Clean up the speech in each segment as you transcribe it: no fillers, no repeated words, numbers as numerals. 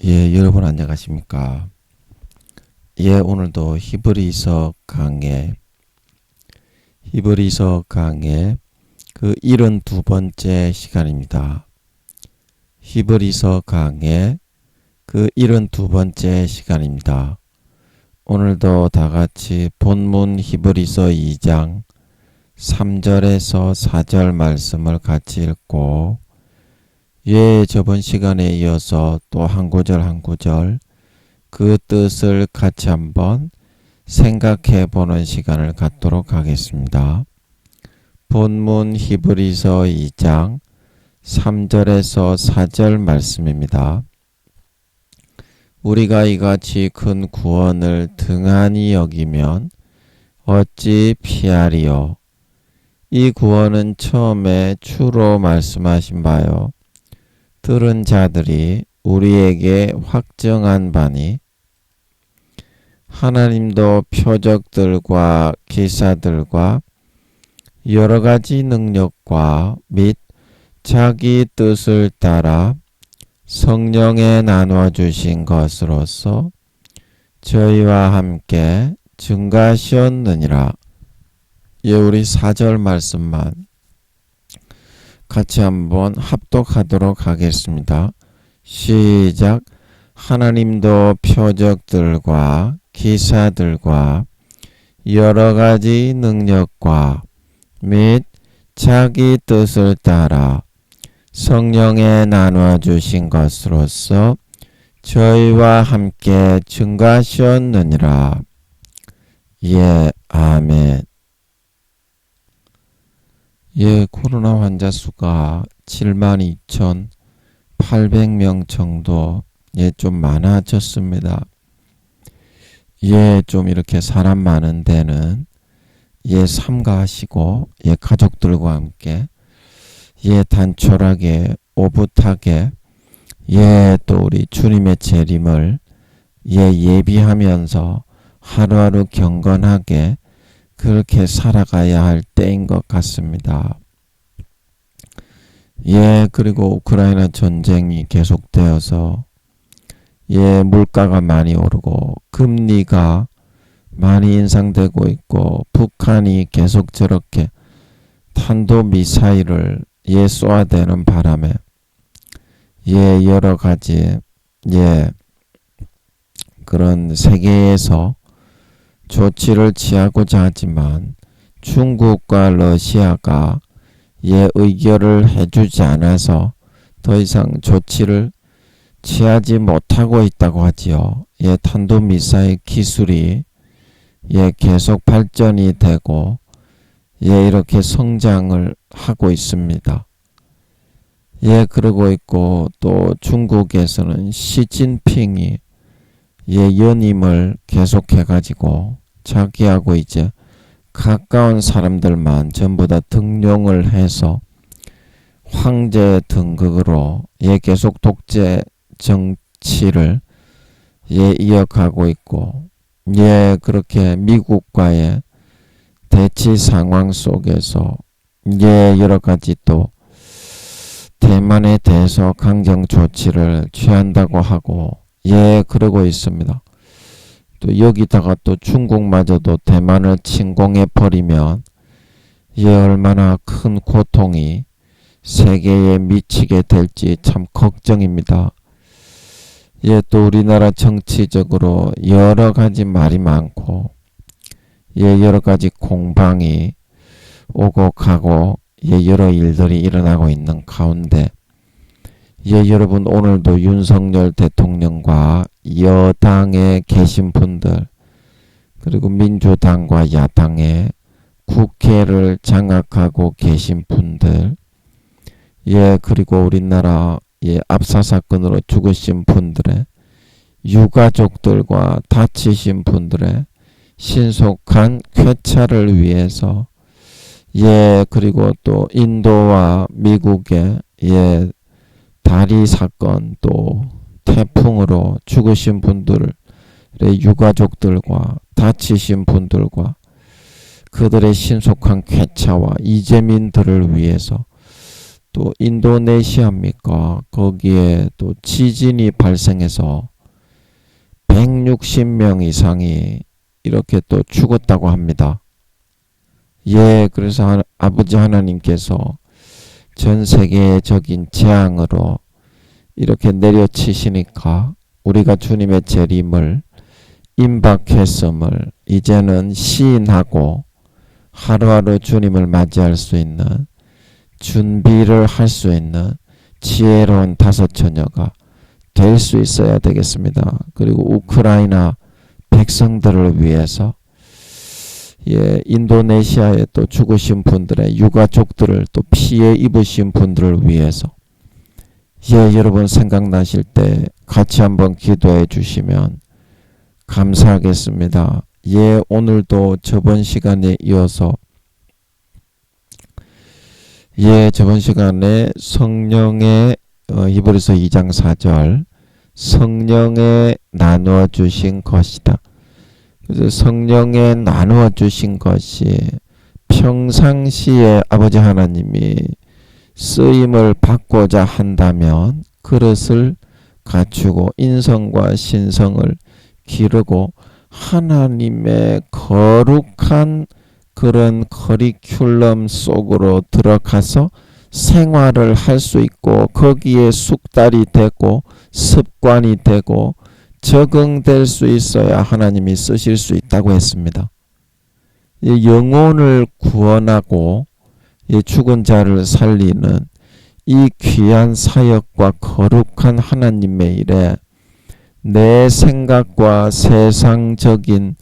여러분 안녕하십니까? 오늘도 히브리서 강의 그 72번째 시간입니다. 히브리서 강의 그 72번째 시간입니다. 오늘도 다같이 본문 히브리서 2장 3절에서 4절 말씀을 같이 읽고 저번 시간에 이어서 또 한 구절 한 구절 그 뜻을 같이 한번 생각해 보는 시간을 갖도록 하겠습니다. 본문 히브리서 2장 3절에서 4절 말씀입니다. 우리가 이같이 큰 구원을 등한히 여기면 어찌 피하리요? 이 구원은 처음에 주로 말씀하신 바요. 들은 자들이 우리에게 확정한 바니 하나님도 표적들과 기사들과 여러 가지 능력과 및 자기 뜻을 따라 성령에 나누어 주신 것으로서 저희와 함께 증가하셨느니라. 우리 4절 말씀만 같이 한번 합독하도록 하겠습니다. 시작. 하나님도 표적들과 기사들과 여러 가지 능력과 및 자기 뜻을 따라 성령에 나누어 주신 것으로서 저희와 함께 증가하셨느니라. 아멘. 코로나 환자 수가 72,800명 정도 좀 많아졌습니다. 좀 이렇게 사람 많은 데는 삼가하시고 가족들과 함께 단촐하게 오붓하게 또 우리 주님의 재림을 예비하면서 하루하루 경건하게 그렇게 살아가야 할 때인 것 같습니다. 그리고 우크라이나 전쟁이 계속되어서 물가가 많이 오르고 금리가 많이 인상되고 있고 북한이 계속 저렇게 탄도미사일을 쏘아대는 바람에 여러 가지 그런 세계에서 조치를 취하고자 하지만 중국과 러시아가 의결을 해주지 않아서 더 이상 조치를 취하지 못하고 있다고 하지요. 탄도미사일 기술이 계속 발전이 되고 이렇게 성장을 하고 있습니다. 그러고 있고 또 중국에서는 시진핑이 연임을 계속해가지고 자기하고 이제 가까운 사람들만 전부 다 등용을 해서 황제 등극으로 계속 독재 정치를 이어가고 있고 그렇게 미국과의 대치 상황 속에서 여러 가지 또 대만에 대해서 강경 조치를 취한다고 하고 그러고 있습니다. 또 여기다가 또 중국마저도 대만을 침공해 버리면 얼마나 큰 고통이 세계에 미치게 될지 참 걱정입니다. 또 우리나라 정치적으로 여러 가지 말이 많고 여러 가지 공방이 오고 가고 여러 일들이 일어나고 있는 가운데 여러분 오늘도 윤석열 대통령과 여당에 계신 분들 그리고 민주당과 야당에 국회를 장악하고 계신 분들 그리고 우리나라 압사 사건으로 죽으신 분들의 유가족들과 다치신 분들의 신속한 쾌차를 위해서 그리고 또 인도와 미국의 다리 사건 또 태풍으로 죽으신 분들의 유가족들과 다치신 분들과 그들의 신속한 쾌차와 이재민들을 위해서 또 인도네시아입니까? 거기에 또 지진이 발생해서 160명 이상이 이렇게 또 죽었다고 합니다. 예, 그래서 아버지 하나님께서 전 세계적인 재앙으로 이렇게 내려치시니까 우리가 주님의 재림을 임박했음을 이제는 시인하고 하루하루 주님을 맞이할 수 있는 준비를 할 수 있는 지혜로운 다섯 처녀가 될 수 있어야 되겠습니다. 그리고 우크라이나 백성들을 위해서 인도네시아에 또 죽으신 분들의 유가족들을 또 피해 입으신 분들을 위해서 여러분 생각나실 때 같이 한번 기도해 주시면 감사하겠습니다. 오늘도 저번 시간에 이어서 저번 시간에 성령의 히브리서 2장 4절 성령에 나누어 주신 것이다. 그래서 성령에 나누어 주신 것이 평상시에 아버지 하나님이 쓰임을 받고자 한다면 그릇을 갖추고 인성과 신성을 기르고 하나님의 거룩한 그런 커리큘럼 속으로 들어가서 생활을 할 수 있고 거기에 숙달이 되고 습관이 되고 적응될 수 있어야 하나님이 쓰실 수 있다고 했습니다. 영혼을 구원하고 죽은 자를 살리는 이 귀한 사역과 거룩한 하나님의 일에 내 생각과 세상적인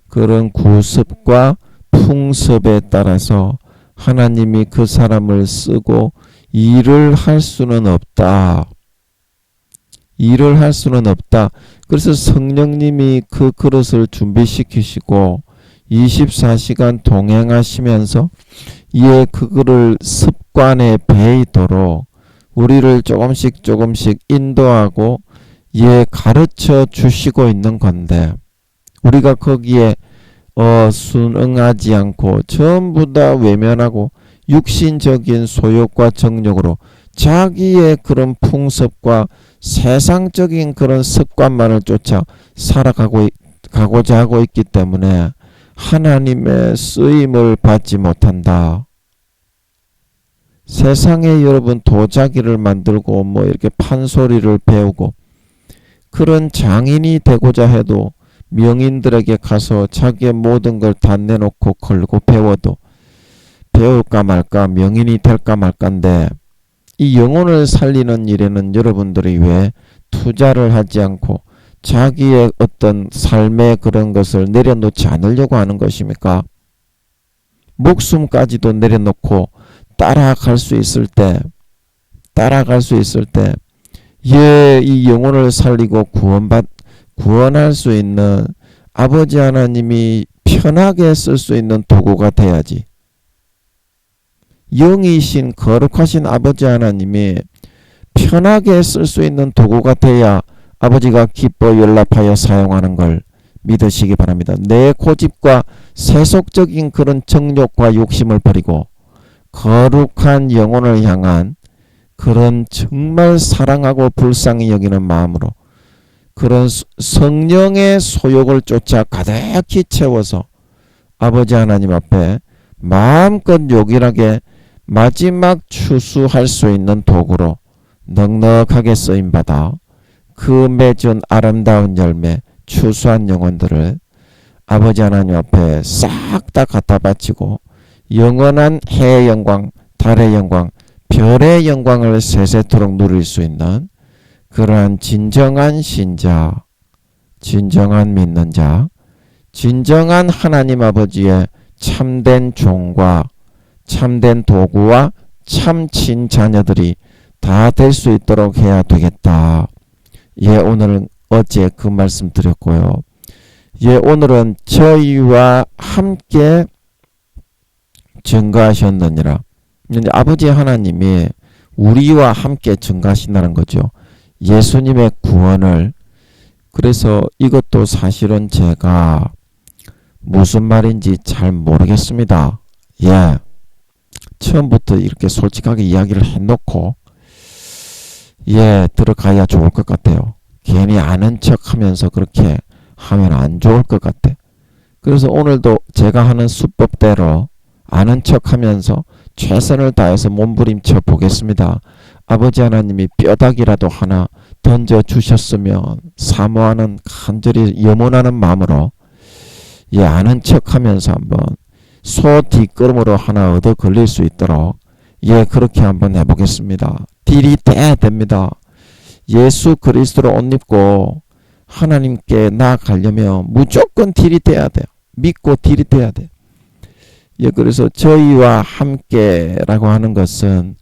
그런 구습과 풍습에 따라서 하나님이 그 사람을 쓰고 일을 할 수는 없다. 일을 할 수는 없다. 그래서 성령님이 그 그릇을 준비시키시고 24시간 동행하시면서 그거를 습관에 배이도록 우리를 조금씩 인도하고 가르쳐 주시고 있는 건데 우리가 거기에 순응하지 않고 전부 다 외면하고 육신적인 소욕과 정욕으로 자기의 그런 풍습과 세상적인 그런 습관만을 쫓아 살아가고자 하고 있기 때문에 하나님의 쓰임을 받지 못한다. 세상에 여러분 도자기를 만들고 이렇게 판소리를 배우고 그런 장인이 되고자 해도 명인들에게 가서 자기의 모든 걸 다 내놓고 걸고 배워도 배울까 말까 명인이 될까 말까인데 이 영혼을 살리는 일에는 여러분들이 왜 투자를 하지 않고 자기의 어떤 삶의 그런 것을 내려놓지 않으려고 하는 것입니까? 목숨까지도 내려놓고 따라갈 수 있을 때 이 영혼을 살리고 구원할 수 있는 아버지 하나님이 편하게 쓸 수 있는 도구가 돼야지. 영이신 거룩하신 아버지 하나님이 편하게 쓸 수 있는 도구가 돼야 아버지가 기뻐 연락하여 사용하는 걸 믿으시기 바랍니다. 내 고집과 세속적인 그런 정욕과 욕심을 버리고 거룩한 영혼을 향한 그런 정말 사랑하고 불쌍히 여기는 마음으로 그런 성령의 소욕을 쫓아 가득히 채워서 아버지 하나님 앞에 마음껏 요긴하게 마지막 추수할 수 있는 도구로 넉넉하게 쓰임받아 그 맺은 아름다운 열매 추수한 영혼들을 아버지 하나님 앞에 싹 다 갖다 바치고 영원한 해의 영광, 달의 영광, 별의 영광을 세세토록 누릴 수 있는 그러한 진정한 신자, 진정한 믿는 자, 진정한 하나님 아버지의 참된 종과 참된 도구와 참친 자녀들이 다 될 수 있도록 해야 되겠다. 오늘은 어제 그 말씀 드렸고요. 오늘은 저희와 함께 증거하셨느니라. 아버지 하나님이 우리와 함께 증거하신다는 거죠. 예수님의 구원을. 그래서 이것도 사실은 제가 무슨 말인지 잘 모르겠습니다. 처음부터 이렇게 솔직하게 이야기를 해놓고 들어가야 좋을 것 같아요. 괜히 아는 척 하면서 그렇게 하면 안 좋을 것 같아. 그래서 오늘도 제가 하는 수법대로 아는 척 하면서 최선을 다해서 몸부림쳐 보겠습니다. 아버지 하나님이 뼈다귀라도 하나 던져주셨으면 사모하는 간절히 염원하는 마음으로 아는 척 하면서 한번 소 뒷걸음으로 하나 얻어 걸릴 수 있도록 그렇게 한번 해보겠습니다. 딜이 돼야 됩니다. 예수 그리스도로 옷 입고 하나님께 나아가려면 무조건 딜이 돼야 돼요. 믿고 딜이 돼야 돼요. 그래서 저희와 함께라고 하는 것은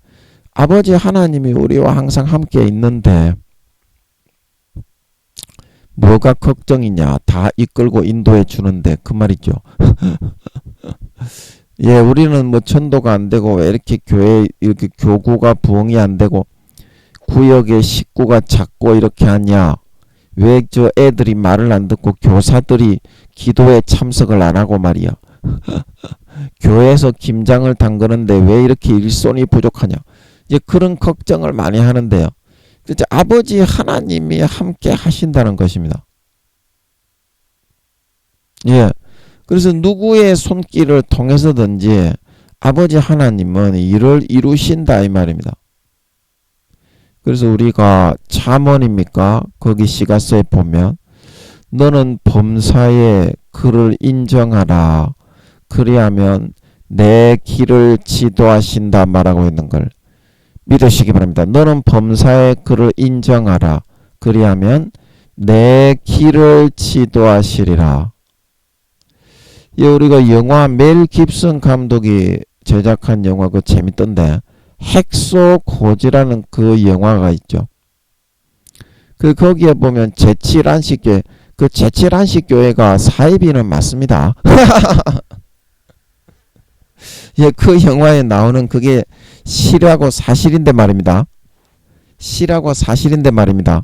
아버지 하나님이 우리와 항상 함께 있는데 뭐가 걱정이냐, 다 이끌고 인도해 주는데 그 말이죠. 우리는 뭐 전도가 안 되고 왜 이렇게 교회 이렇게 교구가 부흥이 안 되고 구역의 식구가 작고 이렇게 하냐, 왜 저 애들이 말을 안 듣고 교사들이 기도에 참석을 안 하고 말이야. 교회에서 김장을 담그는데 왜 이렇게 일손이 부족하냐, 그런 걱정을 많이 하는데요. 아버지 하나님이 함께 하신다는 것입니다. 그래서 누구의 손길을 통해서든지 아버지 하나님은 일을 이루신다 이 말입니다. 그래서 우리가 잠언입니까? 거기 시가서에 보면 너는 범사에 그를 인정하라. 그리하면 내 길을 지도하신다 말하고 있는 걸 믿으시기 바랍니다. 너는 범사에 그를 인정하라. 그리하면 내 길을 지도하시리라. 우리가 영화 멜 깁슨 감독이 제작한 영화 그 재밌던데 핵소 고지라는 그 영화가 있죠. 거기에 보면 제칠안식교회, 그 제칠안식교회가 사이비는 맞습니다. 그 영화에 나오는 그게 실하고 사실인데 말입니다. 실하고 사실인데 말입니다.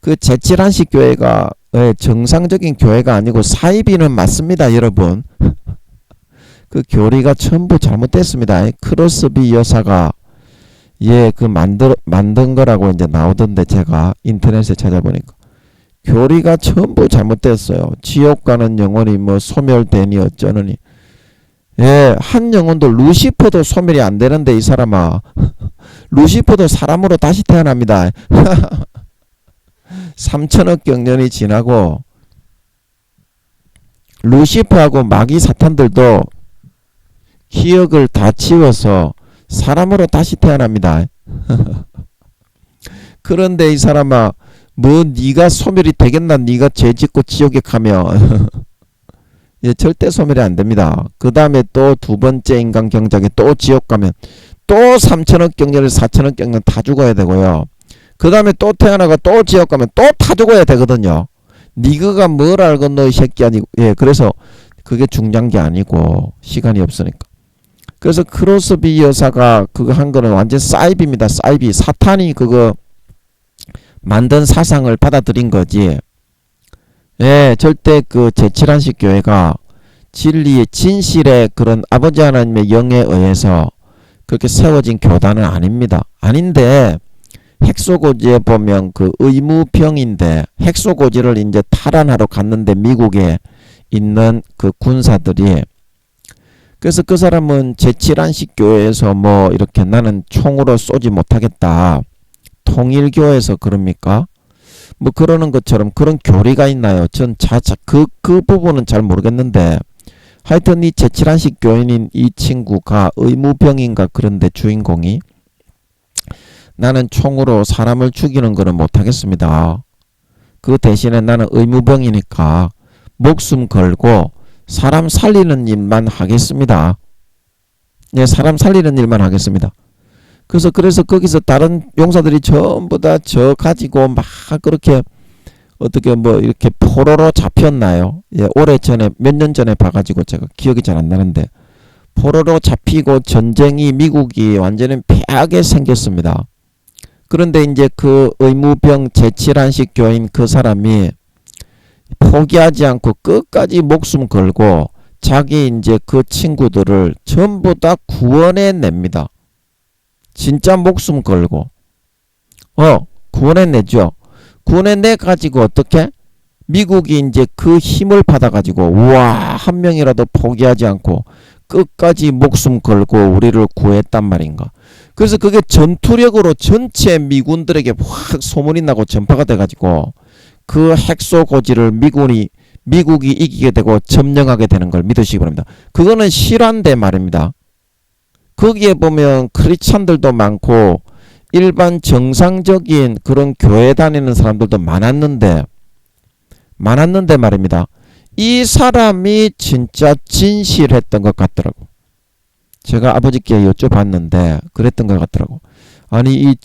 그 제칠안식교회가 정상적인 교회가 아니고 사이비는 맞습니다, 여러분. 그 교리가 전부 잘못됐습니다. 크로스비 여사가 그 만든 거라고 이제 나오던데 제가 인터넷에 찾아보니까 교리가 전부 잘못됐어요. 지옥 가는 영혼이 뭐 소멸되니 어쩌느니. 한 영혼도 루시퍼도 소멸이 안 되는데 이 사람아. 루시퍼도 사람으로 다시 태어납니다. 3천억 경년이 지나고 루시퍼하고 마귀 사탄들도 기억을 다 지워서 사람으로 다시 태어납니다. 그런데 이 사람아, 뭐 네가 소멸이 되겠나? 네가 죄 짓고 지옥에 가면 절대 소멸이 안 됩니다. 그 다음에 또 두 번째 인간 경작에 또 지옥 가면 또 3천억 경년 4천억 경년 다 죽어야 되고요. 그 다음에 또 태어나가 또 지옥 가면 또 다 죽어야 되거든요. 니가 뭘 알고 너 이 새끼 아니고. 그래서 그게 중요한 게 아니고 시간이 없으니까. 그래서 크로스비 여사가 그거 한 거는 완전 사이비입니다. 사이비. 사탄이 그거 만든 사상을 받아들인 거지. 절대 그 제칠안식 교회가 진리의 진실의 그런 아버지 하나님의 영에 의해서 그렇게 세워진 교단은 아닙니다. 아닌데 핵소고지에 보면 그 의무병인데 핵소고지를 이제 탈환하러 갔는데 미국에 있는 그 군사들이, 그래서 그 사람은 제7안식 교회에서 뭐 이렇게 나는 총으로 쏘지 못하겠다. 통일교에서 그럽니까? 뭐 그러는 것처럼 그런 교리가 있나요? 전 그 부분은 잘 모르겠는데 하여튼 이 제7안식 교인인 이 친구가 의무병인가 그런데 주인공이 나는 총으로 사람을 죽이는 거는 못하겠습니다. 그 대신에 나는 의무병이니까 목숨 걸고 사람 살리는 일만 하겠습니다. 사람 살리는 일만 하겠습니다. 그래서 거기서 다른 용사들이 전부 다 저 가지고 막 그렇게 어떻게 뭐 이렇게 포로로 잡혔나요? 오래전에 몇 년 전에 봐가지고 제가 기억이 잘 안 나는데 포로로 잡히고 전쟁이 미국이 완전히 패하게 생겼습니다. 그런데 이제 그 의무병 제7안식 교인 그 사람이 포기하지 않고 끝까지 목숨 걸고 자기 이제 그 친구들을 전부 다 구원해냅니다. 진짜 목숨 걸고 구원해내죠. 구원해내 가지고 어떻게? 미국이 이제 그 힘을 받아가지고 우와 한 명이라도 포기하지 않고 끝까지 목숨 걸고 우리를 구했단 말인가. 그래서 그게 전투력으로 전체 미군들에게 확 소문이 나고 전파가 돼가지고 그 핵소고지를 미국이 이기게 되고 점령하게 되는 걸 믿으시기 바랍니다. 그거는 실화인데 말입니다. 거기에 보면 크리스찬들도 많고 일반 정상적인 그런 교회 다니는 사람들도 많았는데 말입니다. 이 사람이 진짜 진실했던 것 같더라고. 제가 아버지께 여쭤봤는데 그랬던 것 같더라고. 아니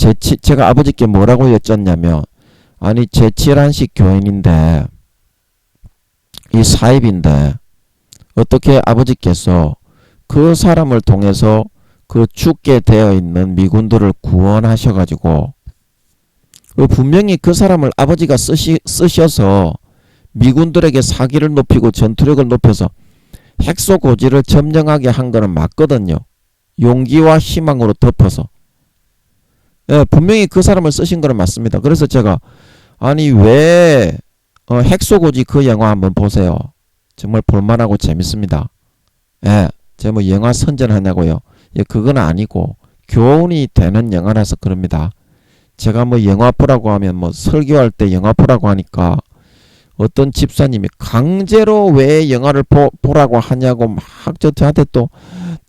제가 아버지께 뭐라고 여쭸냐면 아니 제칠한식 교인인데 이 사입인데 어떻게 아버지께서 그 사람을 통해서 그 죽게 되어 있는 미군들을 구원하셔가지고 분명히 그 사람을 아버지가 쓰셔서 미군들에게 사기를 높이고 전투력을 높여서 핵소고지를 점령하게 한 거는 맞거든요. 용기와 희망으로 덮어서. 예, 분명히 그 사람을 쓰신 거는 맞습니다. 그래서 제가 아니 왜 핵소고지 그 영화 한번 보세요. 정말 볼만하고 재밌습니다. 예, 제가 뭐 영화 선전하냐고요. 예, 그건 아니고 교훈이 되는 영화라서 그럽니다. 제가 뭐 영화 보라고 하면 뭐 설교할 때 영화 보라고 하니까 어떤 집사님이 강제로 왜 영화를 보라고 하냐고 막 저한테 또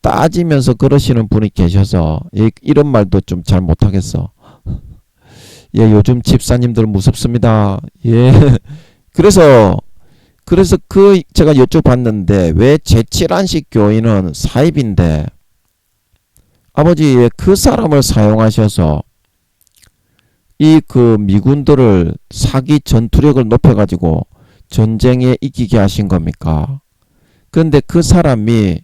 따지면서 그러시는 분이 계셔서 이런 말도 좀 잘 못하겠어. 예, 요즘 집사님들 무섭습니다. 예. 그래서 제가 여쭤봤는데 왜 제칠한식 교인은 사입인데 아버지 왜 그 사람을 사용하셔서 이 그 미군들을 사기 전투력을 높여가지고 전쟁에 이기게 하신 겁니까? 그런데 그 사람이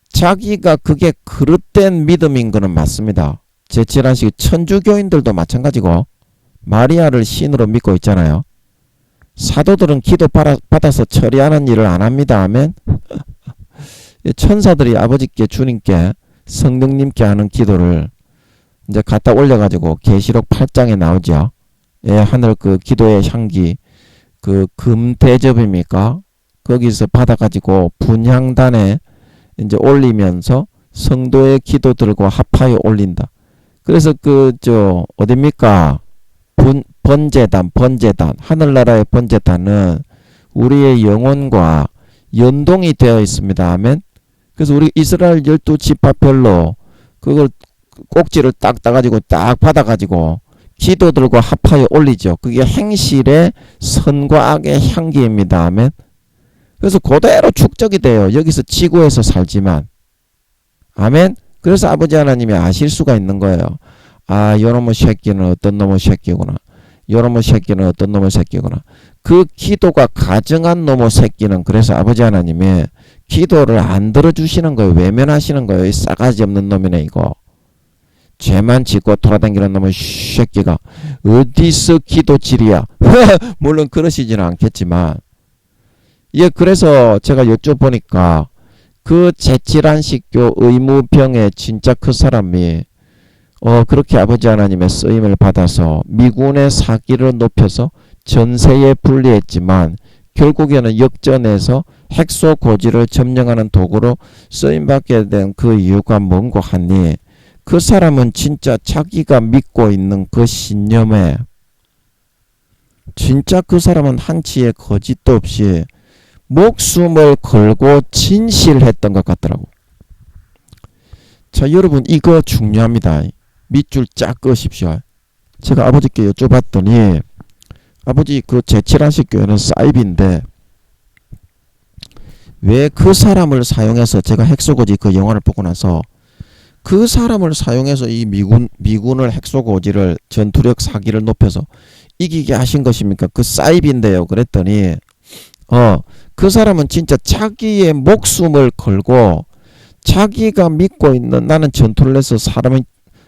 자기가 그게 그릇된 믿음인 거는 맞습니다. 제칠한식 천주교인들도 마찬가지고 마리아를 신으로 믿고 있잖아요. 사도들은 기도 받아서 처리하는 일을 안 합니다. 아멘. 천사들이 아버지께 주님께 성령님께 하는 기도를 이제 갖다 올려가지고 계시록 8장에 나오죠. 예, 하늘 그 기도의 향기 그 금대접입니까? 거기서 받아가지고 분향단에 이제 올리면서 성도의 기도들과 합하여 올린다. 그래서 어딥니까? 번제단 하늘나라의 번제단은 우리의 영혼과 연동이 되어 있습니다. 아멘. 그래서 우리 이스라엘 12지파별로 그걸 꼭지를 딱 따가지고 딱 받아가지고 기도들과 합하여 올리죠. 그게 행실의 선과 악의 향기입니다. 아멘. 그래서 그대로 축적이 돼요. 여기서 지구에서 살지만. 아멘. 그래서 아버지 하나님이 아실 수가 있는 거예요. 아, 요놈의 새끼는 어떤 놈의 새끼구나. 요놈의 새끼는 어떤 놈의 새끼구나. 그 기도가 가정한 놈의 새끼는 그래서 아버지 하나님이 기도를 안 들어주시는 거예요. 외면하시는 거예요. 이 싸가지 없는 놈이네 이거. 죄만 짓고 돌아다니는 놈의 새끼가 어디서 기도질이야. 물론 그러시지는 않겠지만 예, 그래서 제가 여쭤보니까 그 제칠한식교 의무병의 진짜 그 사람이 그렇게 아버지 하나님의 쓰임을 받아서 미군의 사기를 높여서 전세에 불리했지만 결국에는 역전해서 핵소고지를 점령하는 도구로 쓰임받게 된 그 이유가 뭔고 하니 그 사람은 진짜 자기가 믿고 있는 그 신념에 진짜 그 사람은 한치의 거짓도 없이 목숨을 걸고 진실했던 것 같더라고. 자, 여러분 이거 중요합니다. 밑줄 쫙 그으십시오. 제가 아버지께 여쭤봤더니 아버지 그 제칠한식 교회는 사입인데 왜 그 사람을 사용해서 제가 핵소고지 그 영화를 보고 나서 그 사람을 사용해서 이 미군을 핵소고지를 전투력 사기를 높여서 이기게 하신 것입니까? 그 사입인데요. 그랬더니 그 사람은 진짜 자기의 목숨을 걸고 자기가 믿고 있는 나는 전투를 해서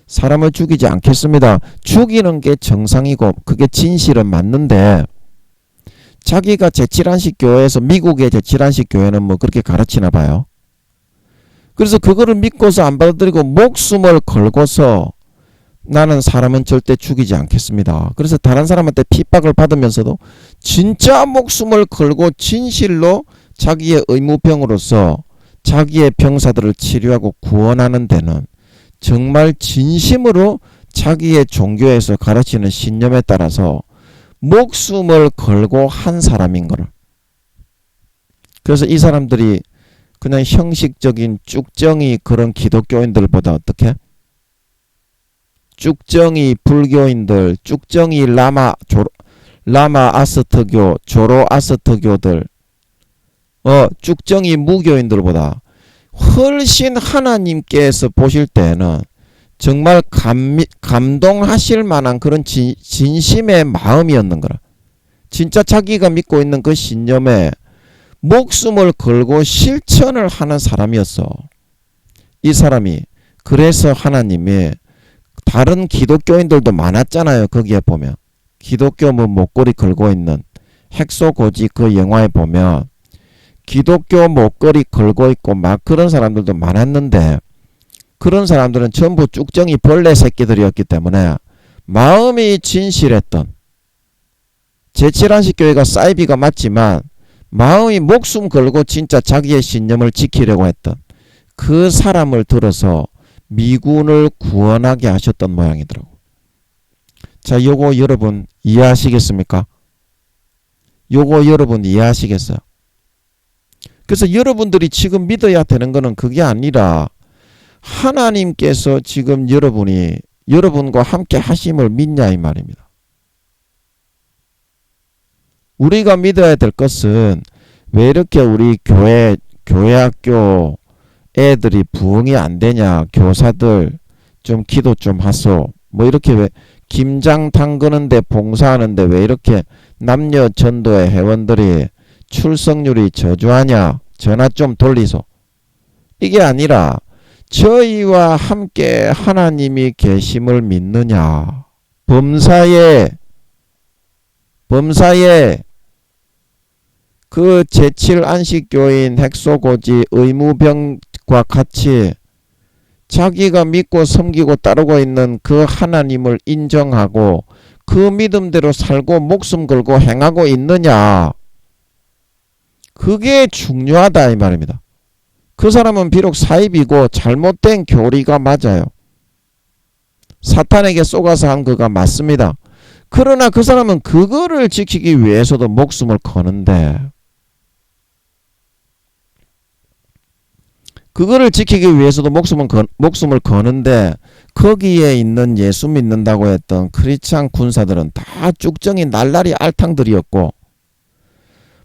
사람을 죽이지 않겠습니다. 죽이는 게 정상이고 그게 진실은 맞는데 자기가 제7안식 교회에서 미국의 제7안식 교회는 뭐 그렇게 가르치나 봐요. 그래서 그거를 믿고서 안 받아들이고 목숨을 걸고서 나는 사람은 절대 죽이지 않겠습니다. 그래서 다른 사람한테 핍박을 받으면서도 진짜 목숨을 걸고 진실로 자기의 의무병으로서 자기의 병사들을 치료하고 구원하는 데는 정말 진심으로 자기의 종교에서 가르치는 신념에 따라서 목숨을 걸고 한 사람인 거를. 그래서 이 사람들이 그냥 형식적인 쭉정이 그런 기독교인들보다 어떻게? 쭉정이 불교인들, 쭉정이 라마 아스트교, 조로 아스트교들, 쭉정이 무교인들보다 훨씬 하나님께서 보실 때는 정말 감동하실 만한 그런 진심의 마음이었는 거라. 진짜 자기가 믿고 있는 그 신념에 목숨을 걸고 실천을 하는 사람이었어. 이 사람이. 그래서 하나님이 다른 기독교인들도 많았잖아요. 거기에 보면 기독교 뭐 목걸이 걸고 있는 핵소고지 그 영화에 보면 기독교 목걸이 걸고 있고 막 그런 사람들도 많았는데 그런 사람들은 전부 쭉정이 벌레 새끼들이었기 때문에 마음이 진실했던 제7안식 교회가 사이비가 맞지만 마음이 목숨 걸고 진짜 자기의 신념을 지키려고 했던 그 사람을 들어서 미군을 구원하게 하셨던 모양이더라고. 자, 요거 여러분 이해하시겠습니까? 요거 여러분 이해하시겠어요? 그래서 여러분들이 지금 믿어야 되는 거는 그게 아니라 하나님께서 지금 여러분과 함께 하심을 믿냐 이 말입니다. 우리가 믿어야 될 것은 왜 이렇게 우리 교회학교 애들이 부흥이 안 되냐, 교사들 좀 기도 좀 하소, 뭐 이렇게 왜 김장 담그는데 봉사하는데 왜 이렇게 남녀 전도회 회원들이 출석률이 저조하냐, 전화 좀 돌리소. 이게 아니라 저희와 함께 하나님이 계심을 믿느냐. 범사에 그 제7안식교인 핵소고지 의무병과 같이 자기가 믿고 섬기고 따르고 있는 그 하나님을 인정하고 그 믿음대로 살고 목숨 걸고 행하고 있느냐. 그게 중요하다 이 말입니다. 그 사람은 비록 사입이고 잘못된 교리가 맞아요. 사탄에게 쏘가서 한 그가 맞습니다. 그러나 그 사람은 그거를 지키기 위해서도 목숨을 거는데 그거를 지키기 위해서도 목숨을 거는데 거기에 있는 예수 믿는다고 했던 크리스찬 군사들은 다 쭉정이 날라리 알탕들이었고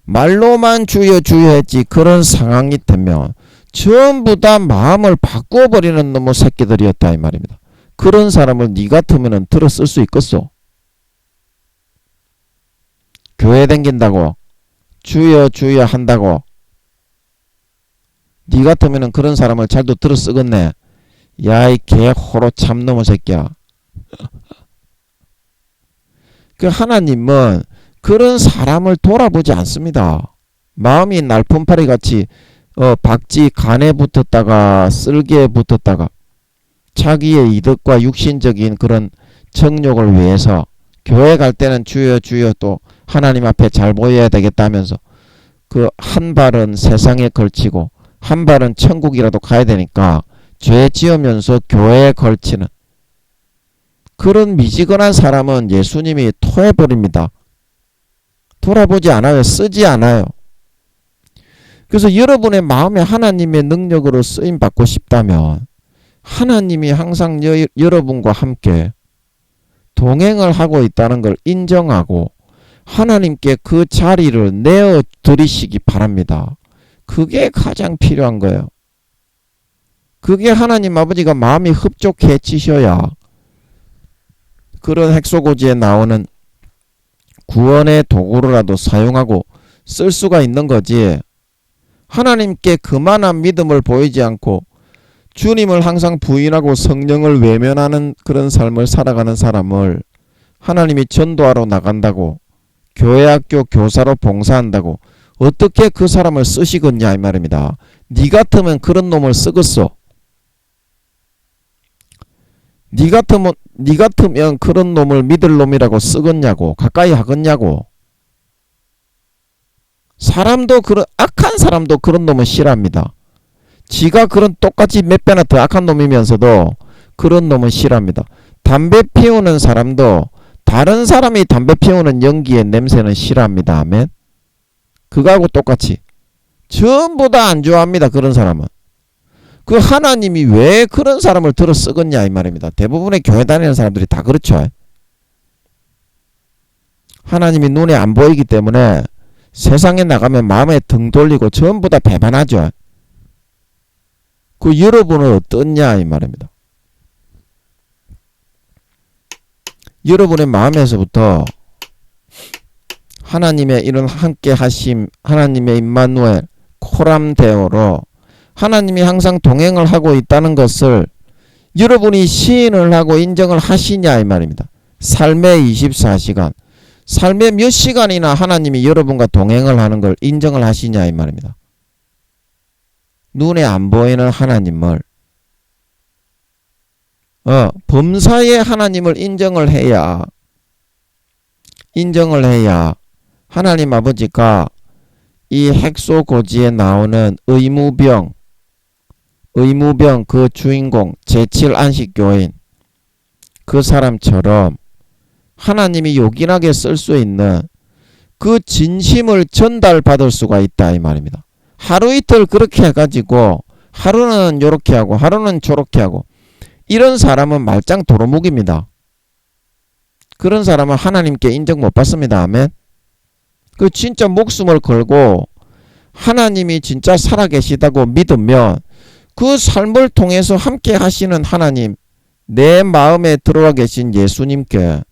말로만 주여 주여 했지 그런 상황이 되면 전부 다 마음을 바꿔버리는 놈의 새끼들이었다 이 말입니다. 그런 사람을 니 같으면 들어 쓸 수 있겠어? 교회 댕긴다고 주여 주여 한다고 니 같으면 그런 사람을 잘도 들어 쓰겠네. 야 이 개 호로 참놈의 새끼야. 그 하나님은 그런 사람을 돌아보지 않습니다. 마음이 날품파리 같이 박쥐 간에 붙었다가 쓸개에 붙었다가 자기의 이득과 육신적인 그런 정욕을 위해서 교회 갈 때는 주여 주여 또 하나님 앞에 잘 보여야 되겠다면서 그 한 발은 세상에 걸치고 한 발은 천국이라도 가야 되니까 죄 지으면서 교회에 걸치는 그런 미지근한 사람은 예수님이 토해버립니다. 돌아보지 않아요. 쓰지 않아요. 그래서 여러분의 마음에 하나님의 능력으로 쓰임받고 싶다면 하나님이 항상 여러분과 함께 동행을 하고 있다는 걸 인정하고 하나님께 그 자리를 내어드리시기 바랍니다. 그게 가장 필요한 거예요. 그게 하나님 아버지가 마음이 흡족해지셔야 그런 핵소고지에 나오는 구원의 도구로라도 사용하고 쓸 수가 있는 거지. 하나님께 그만한 믿음을 보이지 않고 주님을 항상 부인하고 성령을 외면하는 그런 삶을 살아가는 사람을 하나님이 전도하러 나간다고 교회학교 교사로 봉사한다고 어떻게 그 사람을 쓰시겠냐 이 말입니다. 니 같으면 그런 놈을 쓰겠어? 니 같으면 그런 놈을 믿을 놈이라고 쓰겠냐고, 가까이 하겠냐고. 사람도 그런 악한 사람도 그런 놈은 싫어합니다. 지가 그런 똑같이 몇 배나 더 악한 놈이면서도 그런 놈은 싫어합니다. 담배 피우는 사람도 다른 사람이 담배 피우는 연기의 냄새는 싫어합니다. 아멘. 그거하고 똑같이 전부 다 안 좋아합니다. 그런 사람은. 그 하나님이 왜 그런 사람을 들어 쓰겠냐 이 말입니다. 대부분의 교회 다니는 사람들이 다 그렇죠. 하나님이 눈에 안 보이기 때문에 세상에 나가면 마음에 등 돌리고 전부 다 배반하죠. 그 여러분은 어떠냐 이 말입니다. 여러분의 마음에서부터 하나님의 이런 함께 하심, 하나님의 임마누엘 코람데오로 하나님이 항상 동행을 하고 있다는 것을 여러분이 시인을 하고 인정을 하시냐 이 말입니다. 삶의 24시간, 삶의 몇 시간이나 하나님이 여러분과 동행을 하는 걸 인정을 하시냐 이 말입니다. 눈에 안 보이는 하나님을 범사의 하나님을 인정을 해야 하나님 아버지가 이 핵소고지에 나오는 의무병 그 주인공 제7안식교인 그 사람처럼 하나님이 요긴하게 쓸 수 있는 그 진심을 전달받을 수가 있다 이 말입니다. 하루 이틀 그렇게 해가지고 하루는 요렇게 하고 하루는 저렇게 하고 이런 사람은 말짱 도루묵입니다. 그런 사람은 하나님께 인정 못 받습니다. 아멘. 그 진짜 목숨을 걸고 하나님이 진짜 살아계시다고 믿으면 그 삶을 통해서 함께 하시는 하나님, 내 마음에 들어와 계신 예수님께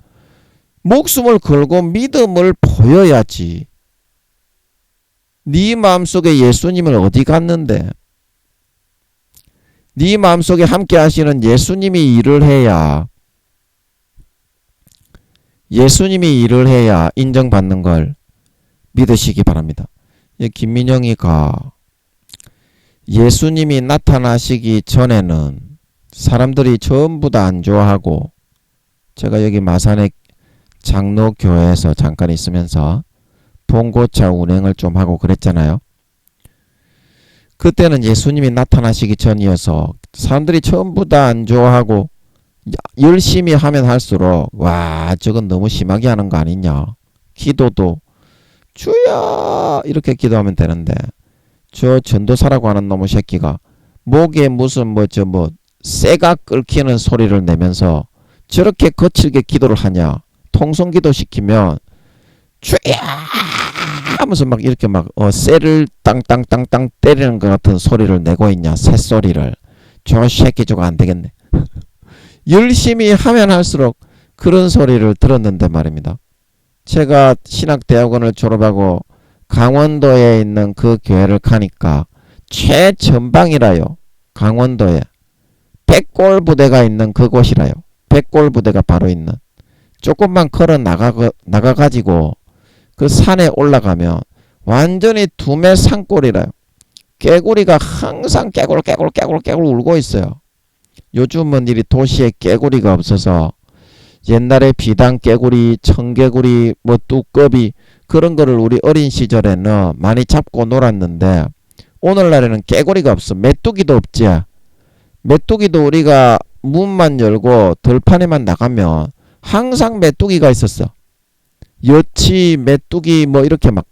목숨을 걸고 믿음을 보여야지. 네 마음속에 예수님은 어디 갔는데? 네 마음속에 함께 하시는 예수님이 일을 해야 인정받는 걸 믿으시기 바랍니다. 김민영이가 예수님이 나타나시기 전에는 사람들이 전부 다 안 좋아하고, 제가 여기 마산의 장로교회에서 잠깐 있으면서 봉고차 운행을 좀 하고 그랬잖아요. 그때는 예수님이 나타나시기 전이어서 사람들이 전부 다 안 좋아하고 열심히 하면 할수록 와 저건 너무 심하게 하는 거 아니냐. 기도도 주여 이렇게 기도하면 되는데 저 전도사라고 하는 놈의 새끼가 목에 무슨 쇠가 끓기는 소리를 내면서 저렇게 거칠게 기도를 하냐. 통성기도 시키면 주여 하면서 막 이렇게 쇠를 땅땅땅땅 때리는 것 같은 소리를 내고 있냐. 새소리를. 저 새끼 저거 안 되겠네. 열심히 하면 할수록 그런 소리를 들었는데 말입니다. 제가 신학대학원을 졸업하고 강원도에 있는 그 교회를 가니까 최전방이라요. 강원도에 백골부대가 있는 그곳이라요. 백골부대가 바로 있는. 조금만 걸어 나가가지고 그 산에 올라가면 완전히 두메 산골이라요. 깨구리가 항상 깨굴 울고 있어요. 요즘은 이 도시에 깨구리가 없어서 옛날에 비단 깨구리, 청개구리, 뚜꺼비 그런 거를 우리 어린 시절에는 많이 잡고 놀았는데 오늘날에는 깨구리가 없어. 메뚜기도 없지. 메뚜기도 우리가 문만 열고 들판에만 나가면 항상 메뚜기가 있었어. 여치, 메뚜기 이렇게 막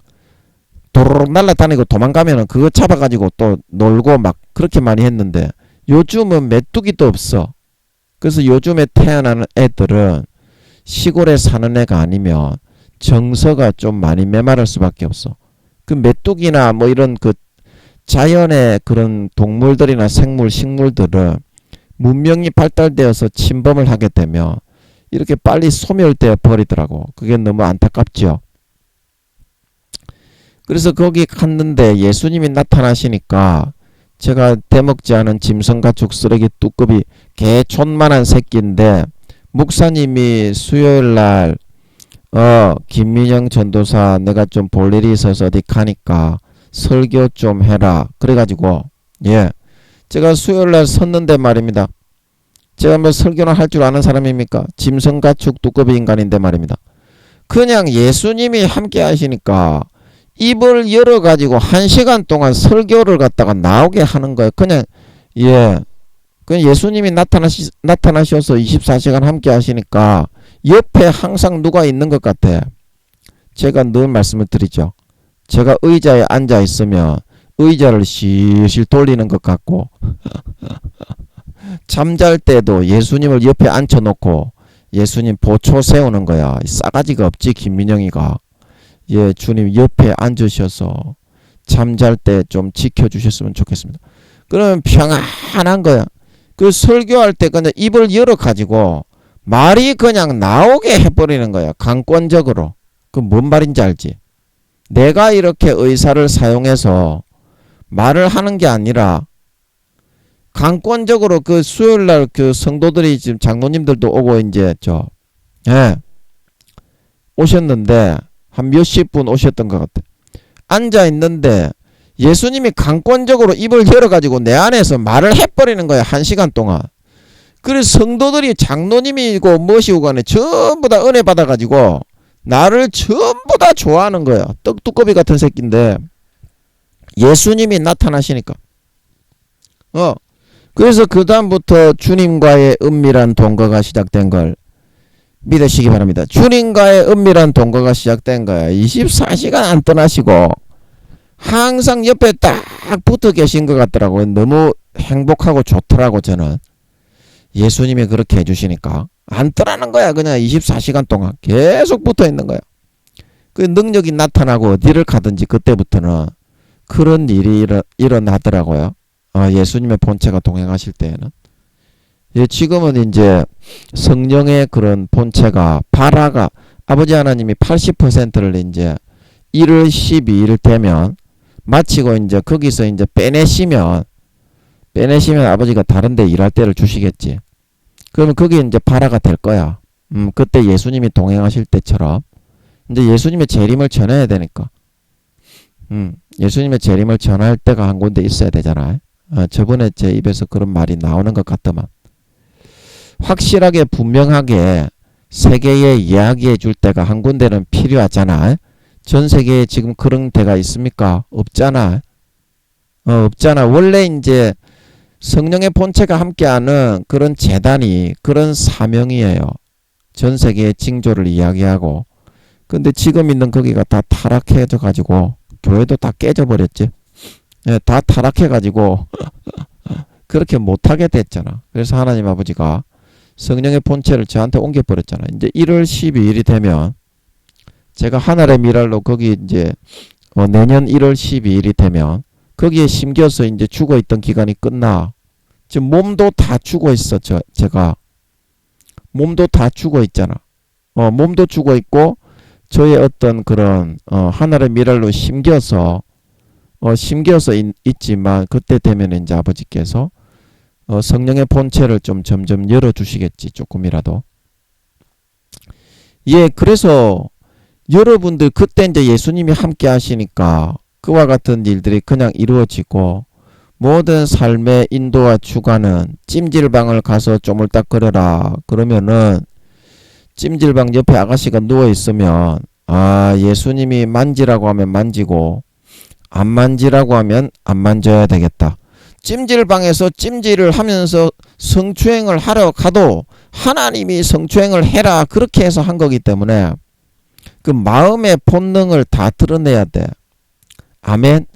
도로록 날아다니고 도망가면은 그거 잡아가지고 또 놀고 막 그렇게 많이 했는데 요즘은 메뚜기도 없어. 그래서 요즘에 태어나는 애들은 시골에 사는 애가 아니면 정서가 좀 많이 메마를 수밖에 없어. 그 메뚜기나 이런 그 자연의 그런 동물들이나 생물, 식물들은 문명이 발달되어서 침범을 하게 되면 이렇게 빨리 소멸되어 버리더라고. 그게 너무 안타깝죠. 그래서 거기 갔는데 예수님이 나타나시니까 제가 대먹지 않은 짐승가축 쓰레기 뚜껑이 개촌만한 새끼인데 목사님이 수요일날 김민영 전도사 내가 좀 볼 일이 있어서 어디 가니까 설교 좀 해라. 그래가지고, 예. 제가 수요일날 섰는데 말입니다. 제가 뭐 설교를 할 줄 아는 사람입니까? 짐승가축 두꺼비 인간인데 말입니다. 그냥 예수님이 함께 하시니까 입을 열어가지고 1시간 동안 설교를 갖다가 나오게 하는 거예요. 그냥, 예. 그냥 예수님이 나타나셔서 24시간 함께 하시니까 옆에 항상 누가 있는 것 같아. 제가 늘 말씀을 드리죠. 제가 의자에 앉아 있으면 의자를 실실 돌리는 것 같고 잠잘 때도 예수님을 옆에 앉혀놓고 예수님 보초 세우는 거야. 싸가지가 없지 김민영이가. 예, 주님 옆에 앉으셔서 잠잘 때 좀 지켜주셨으면 좋겠습니다. 그러면 평안한 거야. 그 설교할 때 그냥 입을 열어가지고 말이 그냥 나오게 해버리는 거야. 강권적으로. 그 뭔 말인지 알지? 내가 이렇게 의사를 사용해서 말을 하는 게 아니라 강권적으로 그 수요일날 그 성도들이 지금 장로님들도 오고 이제 예, 오셨는데 한 몇십 분 오셨던 것 같아. 앉아 있는데 예수님이 강권적으로 입을 열어가지고 내 안에서 말을 해버리는 거야. 1시간 동안. 그래서 성도들이 장로님이고 무엇이고 간에 전부 다 은혜 받아가지고 나를 전부 다 좋아하는 거야. 떡두꺼비 같은 새끼인데 예수님이 나타나시니까. 그래서 그 다음부터 주님과의 은밀한 동거가 시작된 걸 믿으시기 바랍니다. 주님과의 은밀한 동거가 시작된 거야. 24시간 안 떠나시고 항상 옆에 딱 붙어 계신 것 같더라고요. 너무 행복하고 좋더라고 저는. 예수님이 그렇게 해주시니까 안 떠나는 거야. 그냥 24시간 동안 계속 붙어 있는 거야. 그 능력이 나타나고 어디를 가든지 그때부터는 그런 일이 일어나더라고요. 예수님의 본체가 동행하실 때에는. 예, 지금은 이제 성령의 그런 본체가 바라가 아버지 하나님이 80%를 이제 1월 12일 되면 마치고 이제 거기서 이제 빼내시면 아버지가 다른 데 일할 때를 주시겠지. 그러면 그게 이제 바라가 될 거야. 그때 예수님이 동행하실 때처럼 이제 예수님의 재림을 전해야 되니까. 예수님의 재림을 전할 때가 한 군데 있어야 되잖아. 저번에 제 입에서 그런 말이 나오는 것 같더만. 확실하게 분명하게 세계에 이야기해 줄 때가 한 군데는 필요하잖아. 전 세계에 지금 그런 데가 있습니까? 없잖아. 없잖아. 원래 이제 성령의 본체가 함께하는 그런 재단이 그런 사명이에요. 전 세계의 징조를 이야기하고. 근데 지금 있는 거기가 다 타락해져 가지고 교회도 다 깨져버렸지. 예, 다 타락해가지고 그렇게 못하게 됐잖아. 그래서 하나님 아버지가 성령의 본체를 저한테 옮겨버렸잖아. 이제 1월 12일이 되면 제가 하늘의 미랄로 거기 이제 내년 1월 12일이 되면 거기에 심겨서 이제 죽어있던 기간이 끝나. 지금 몸도 다 죽어 있어. 제가 몸도 다 죽어 있잖아. 몸도 죽어 있고 저의 어떤 그런 하늘의 미랄로 심겨서 있지만 그때 되면 이제 아버지께서 성령의 본체를 좀 점점 열어주시겠지. 조금이라도. 예, 그래서 여러분들 그때 이제 예수님이 함께 하시니까 그와 같은 일들이 그냥 이루어지고 모든 삶의 인도와 주관은 찜질방을 가서 쪼물딱거려라. 그러면은 찜질방 옆에 아가씨가 누워있으면 예수님이 만지라고 하면 만지고 안 만지라고 하면 안 만져야 되겠다. 찜질방에서 찜질을 하면서 성추행을 하러 가도 하나님이 성추행을 해라 그렇게 해서 한 거기 때문에 그 마음의 본능을 다 드러내야 돼. 아멘.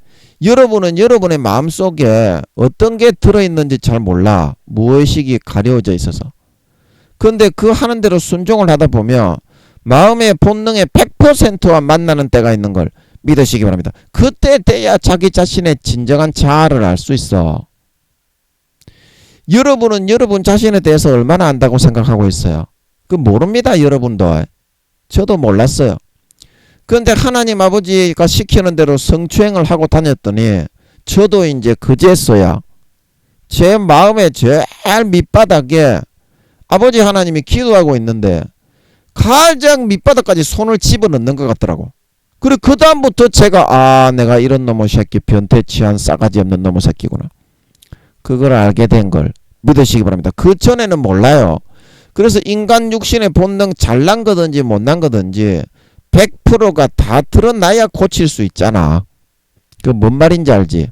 여러분은 여러분의 마음속에 어떤 게 들어있는지 잘 몰라. 무의식이 가려져 있어서. 근데 그 하는 대로 순종을 하다 보면 마음의 본능의 100%와 만나는 때가 있는 걸 믿으시기 바랍니다. 그때 돼야 자기 자신의 진정한 자아를 알 수 있어. 여러분은 여러분 자신에 대해서 얼마나 안다고 생각하고 있어요? 그 모릅니다. 여러분도. 저도 몰랐어요. 그런데 하나님 아버지가 시키는 대로 성추행을 하고 다녔더니 저도 이제 그제서야 제 마음의 제일 밑바닥에 아버지 하나님이 기도하고 있는데 가장 밑바닥까지 손을 집어넣는 것 같더라고. 그리고 그 다음부터 제가 내가 이런 놈의 새끼, 변태치한 싸가지 없는 놈의 새끼구나, 그걸 알게 된 걸 믿으시기 바랍니다. 그 전에는 몰라요. 그래서 인간 육신의 본능 잘난 거든지 못난 거든지 100%가 다 드러나야 고칠 수 있잖아. 그 뭔 말인지 알지?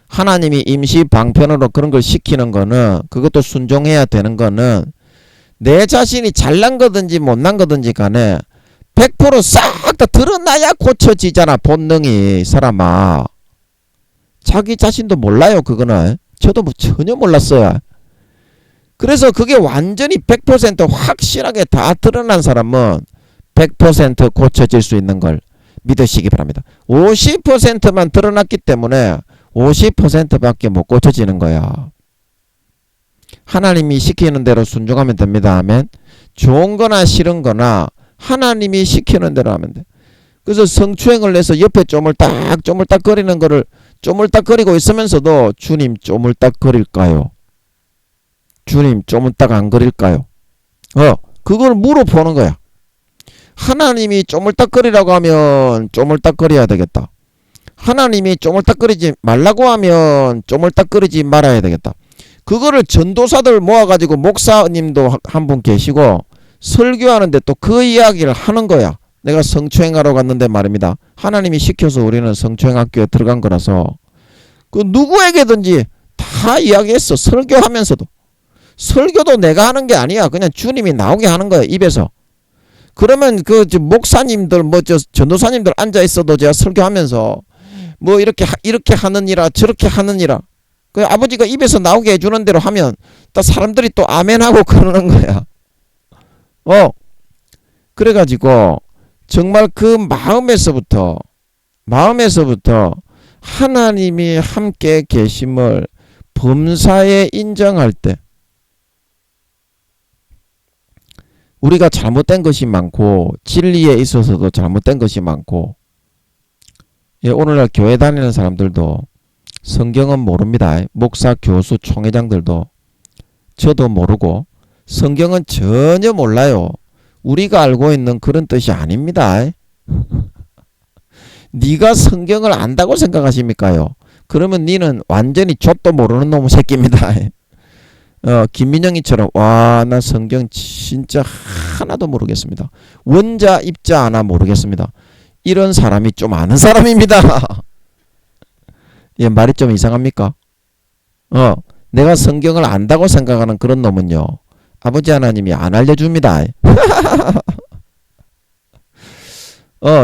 하나님이 임시 방편으로 그런 걸 시키는 거는, 그것도 순종해야 되는 거는, 내 자신이 잘난 거든지 못난 거든지 간에 100% 싹 다 드러나야 고쳐지잖아. 본능이. 사람아, 자기 자신도 몰라요. 그거는 저도 뭐 전혀 몰랐어요. 그래서 그게 완전히 100% 확실하게 다 드러난 사람은 100% 고쳐질 수 있는 걸 믿으시기 바랍니다. 50%만 드러났기 때문에 50%밖에 못 고쳐지는 거야. 하나님이 시키는 대로 순종하면 됩니다. 아멘. 좋은 거나 싫은 거나 하나님이 시키는 대로 하면 돼. 그래서 성추행을 해서 옆에 쪼물딱거리는 거를 쪼물딱거리고 있으면서도 주님 쪼물딱거릴까요? 주님 쪼물딱 안 거릴까요? 그걸 물어보는 거야. 하나님이 쪼물딱거리라고 하면 쪼물딱거려야 되겠다. 하나님이 쪼물딱거리지 말라고 하면 쪼물딱거리지 말아야 되겠다. 그거를 전도사들 모아가지고 목사님도 한 분 계시고 설교하는데 또 그 이야기를 하는 거야. 내가 성추행하러 갔는데 말입니다. 하나님이 시켜서 우리는 성추행학교에 들어간 거라서 그 누구에게든지 다 이야기했어. 설교하면서도. 설교도 내가 하는 게 아니야. 그냥 주님이 나오게 하는 거야, 입에서. 그러면 그 목사님들 전도사님들 앉아 있어도 제가 설교하면서 뭐 이렇게 하느니라 저렇게 하느니라, 그 아버지가 입에서 나오게 해주는 대로 하면 또 사람들이 또 아멘하고 그러는 거야. 그래가지고 정말 그 마음에서부터 하나님이 함께 계심을 범사에 인정할 때 우리가 잘못된 것이 많고 진리에 있어서도 잘못된 것이 많고, 오늘날 교회 다니는 사람들도 성경은 모릅니다. 목사, 교수, 총회장들도 저도 모르고 성경은 전혀 몰라요. 우리가 알고 있는 그런 뜻이 아닙니다. 네가 성경을 안다고 생각하십니까요? 그러면 니는 완전히 족도 모르는 놈의 새끼입니다. 김민영이처럼 나 성경 진짜 하나도 모르겠습니다. 원자 입자 하나 모르겠습니다. 이런 사람이 좀 아는 사람입니다. 말이 좀 이상합니까? 내가 성경을 안다고 생각하는 그런 놈은요, 아버지 하나님이 안 알려줍니다.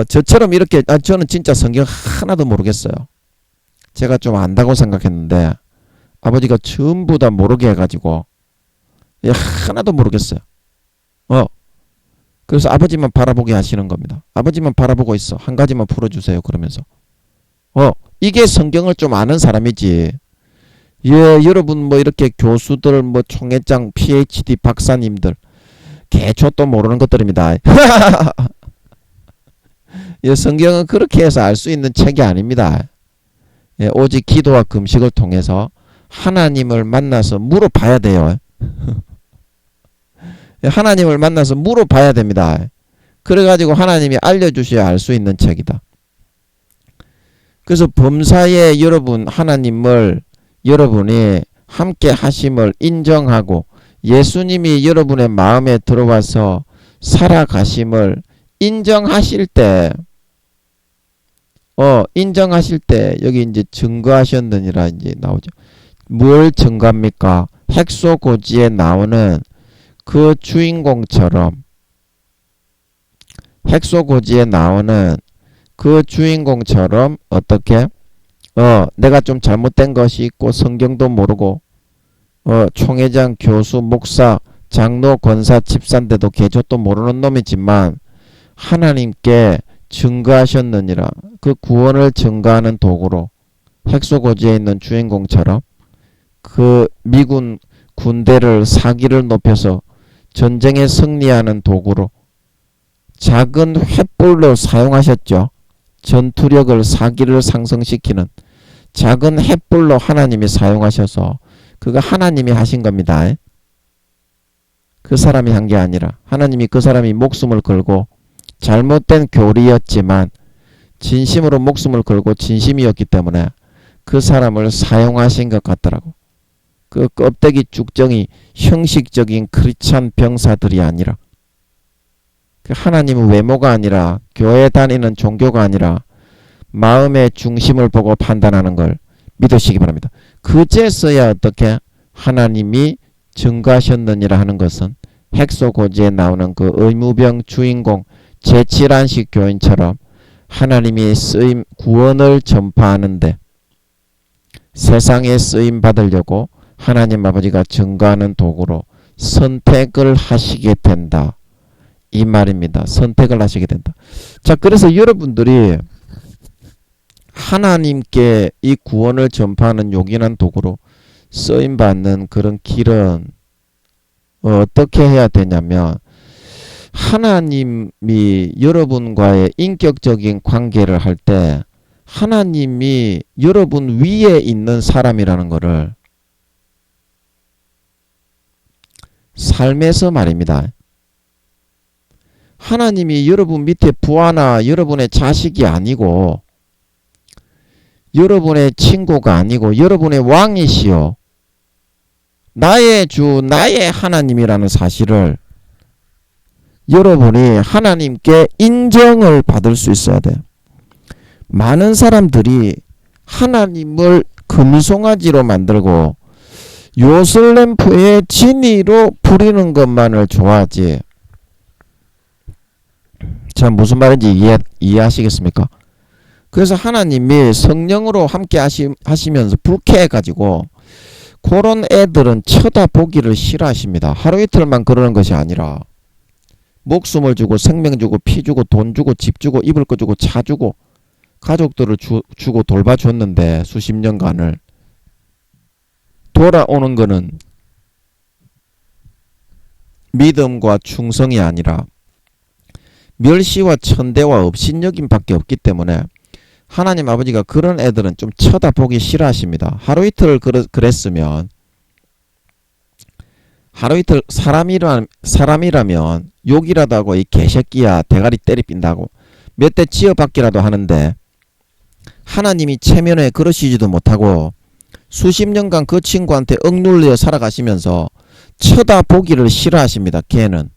저처럼 이렇게 저는 진짜 성경 하나도 모르겠어요. 제가 좀 안다고 생각했는데 아버지가 전부 다 모르게 해가지고 하나도 모르겠어요. 그래서 아버지만 바라보게 하시는 겁니다. 아버지만 바라보고 있어. 한 가지만 풀어주세요. 그러면서 이게 성경을 좀 아는 사람이지. 여러분 뭐 이렇게 교수들 뭐 총회장 PhD 박사님들 개초도 모르는 것들입니다. 성경은 그렇게 해서 알 수 있는 책이 아닙니다. 오직 기도와 금식을 통해서 하나님을 만나서 물어봐야 돼요. 하나님을 만나서 물어봐야 됩니다. 그래가지고 하나님이 알려주셔야 알 수 있는 책이다. 그래서 범사에 여러분 하나님을 여러분이 함께 하심을 인정하고 예수님이 여러분의 마음에 들어와서 살아가심을 인정하실 때 여기 이제 증거하셨느니라 이제 나오죠. 뭘 증거합니까? 핵소고지에 나오는 그 주인공처럼 어떻게 내가 좀 잘못된 것이 있고 성경도 모르고 총회장, 교수, 목사, 장로, 권사, 집사인데도 개조도 모르는 놈이지만 하나님께 증거하셨느니라. 그 구원을 증거하는 도구로 핵소고지에 있는 주인공처럼 그 미군 군대를 사기를 높여서 전쟁에 승리하는 도구로 작은 횃불로 사용하셨죠. 전투력을 사기를 상승시키는 작은 횃불로 하나님이 사용하셔서 그거 하나님이 하신 겁니다. 그 사람이 한 게 아니라 하나님이 그 사람이 목숨을 걸고 잘못된 교리였지만 진심으로 목숨을 걸고 진심이었기 때문에 그 사람을 사용하신 것 같더라고. 그 껍데기 쭉정이 형식적인 크리스찬 병사들이 아니라 그 하나님은 외모가 아니라 교회 다니는 종교가 아니라 마음의 중심을 보고 판단하는 걸 믿으시기 바랍니다. 그제서야 어떻게 하나님이 증거하셨느니라 하는 것은 핵소고지에 나오는 그 의무병 주인공 제7안식 교인처럼 하나님이 쓰임 구원을 전파하는데 세상에 쓰임 받으려고 하나님 아버지가 증거하는 도구로 선택을 하시게 된다. 이 말입니다. 선택을 하시게 된다. 자, 그래서 여러분들이 하나님께 이 구원을 전파하는 요긴한 도구로 쓰임받는 그런 길은 어떻게 해야 되냐면 하나님이 여러분과의 인격적인 관계를 할 때 하나님이 여러분 위에 있는 사람이라는 것을 삶에서 말입니다. 하나님이 여러분 밑에 부하나 여러분의 자식이 아니고 여러분의 친구가 아니고 여러분의 왕이시요 나의 주 나의 하나님이라는 사실을 여러분이 하나님께 인정을 받을 수 있어야 돼요. 많은 사람들이 하나님을 금송아지로 만들고 요슬램프의 진이로 부리는 것만을 좋아하지. 자, 무슨 말인지 이해하시겠습니까? 그래서 하나님이 성령으로 함께 하시면서 불쾌해가지고 그런 애들은 쳐다보기를 싫어하십니다. 하루 이틀만 그러는 것이 아니라 목숨을 주고 생명 주고 피 주고 돈 주고 집 주고 입을 거 주고 차 주고 가족들을 주고 돌봐줬는데 수십 년간을 돌아오는 것은 믿음과 충성이 아니라 멸시와 천대와 업신여김밖에 없기 때문에 하나님 아버지가 그런 애들은 좀 쳐다보기 싫어하십니다. 하루 이틀 그랬으면 하루 이틀 사람이라면 욕이라도 하고 이 개새끼야 대가리 때리 빈다고 몇 대 지어받기라도 하는데 하나님이 체면에 그러시지도 못하고 수십 년간 그 친구한테 억눌려 살아가시면서 쳐다보기를 싫어하십니다. 걔는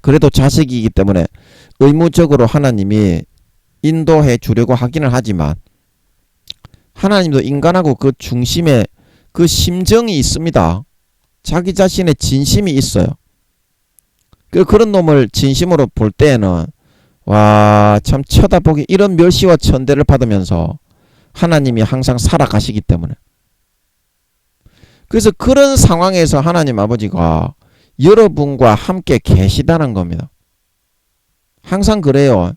그래도 자식이기 때문에 의무적으로 하나님이 인도해 주려고 하기는 하지만 하나님도 인간하고 그 중심에 그 심정이 있습니다. 자기 자신의 진심이 있어요. 그런 놈을 진심으로 볼 때에는 와, 참 쳐다보기 이런 멸시와 천대를 받으면서 하나님이 항상 살아가시기 때문에 그래서 그런 상황에서 하나님 아버지가 여러분과 함께 계시다는 겁니다. 항상 그래요.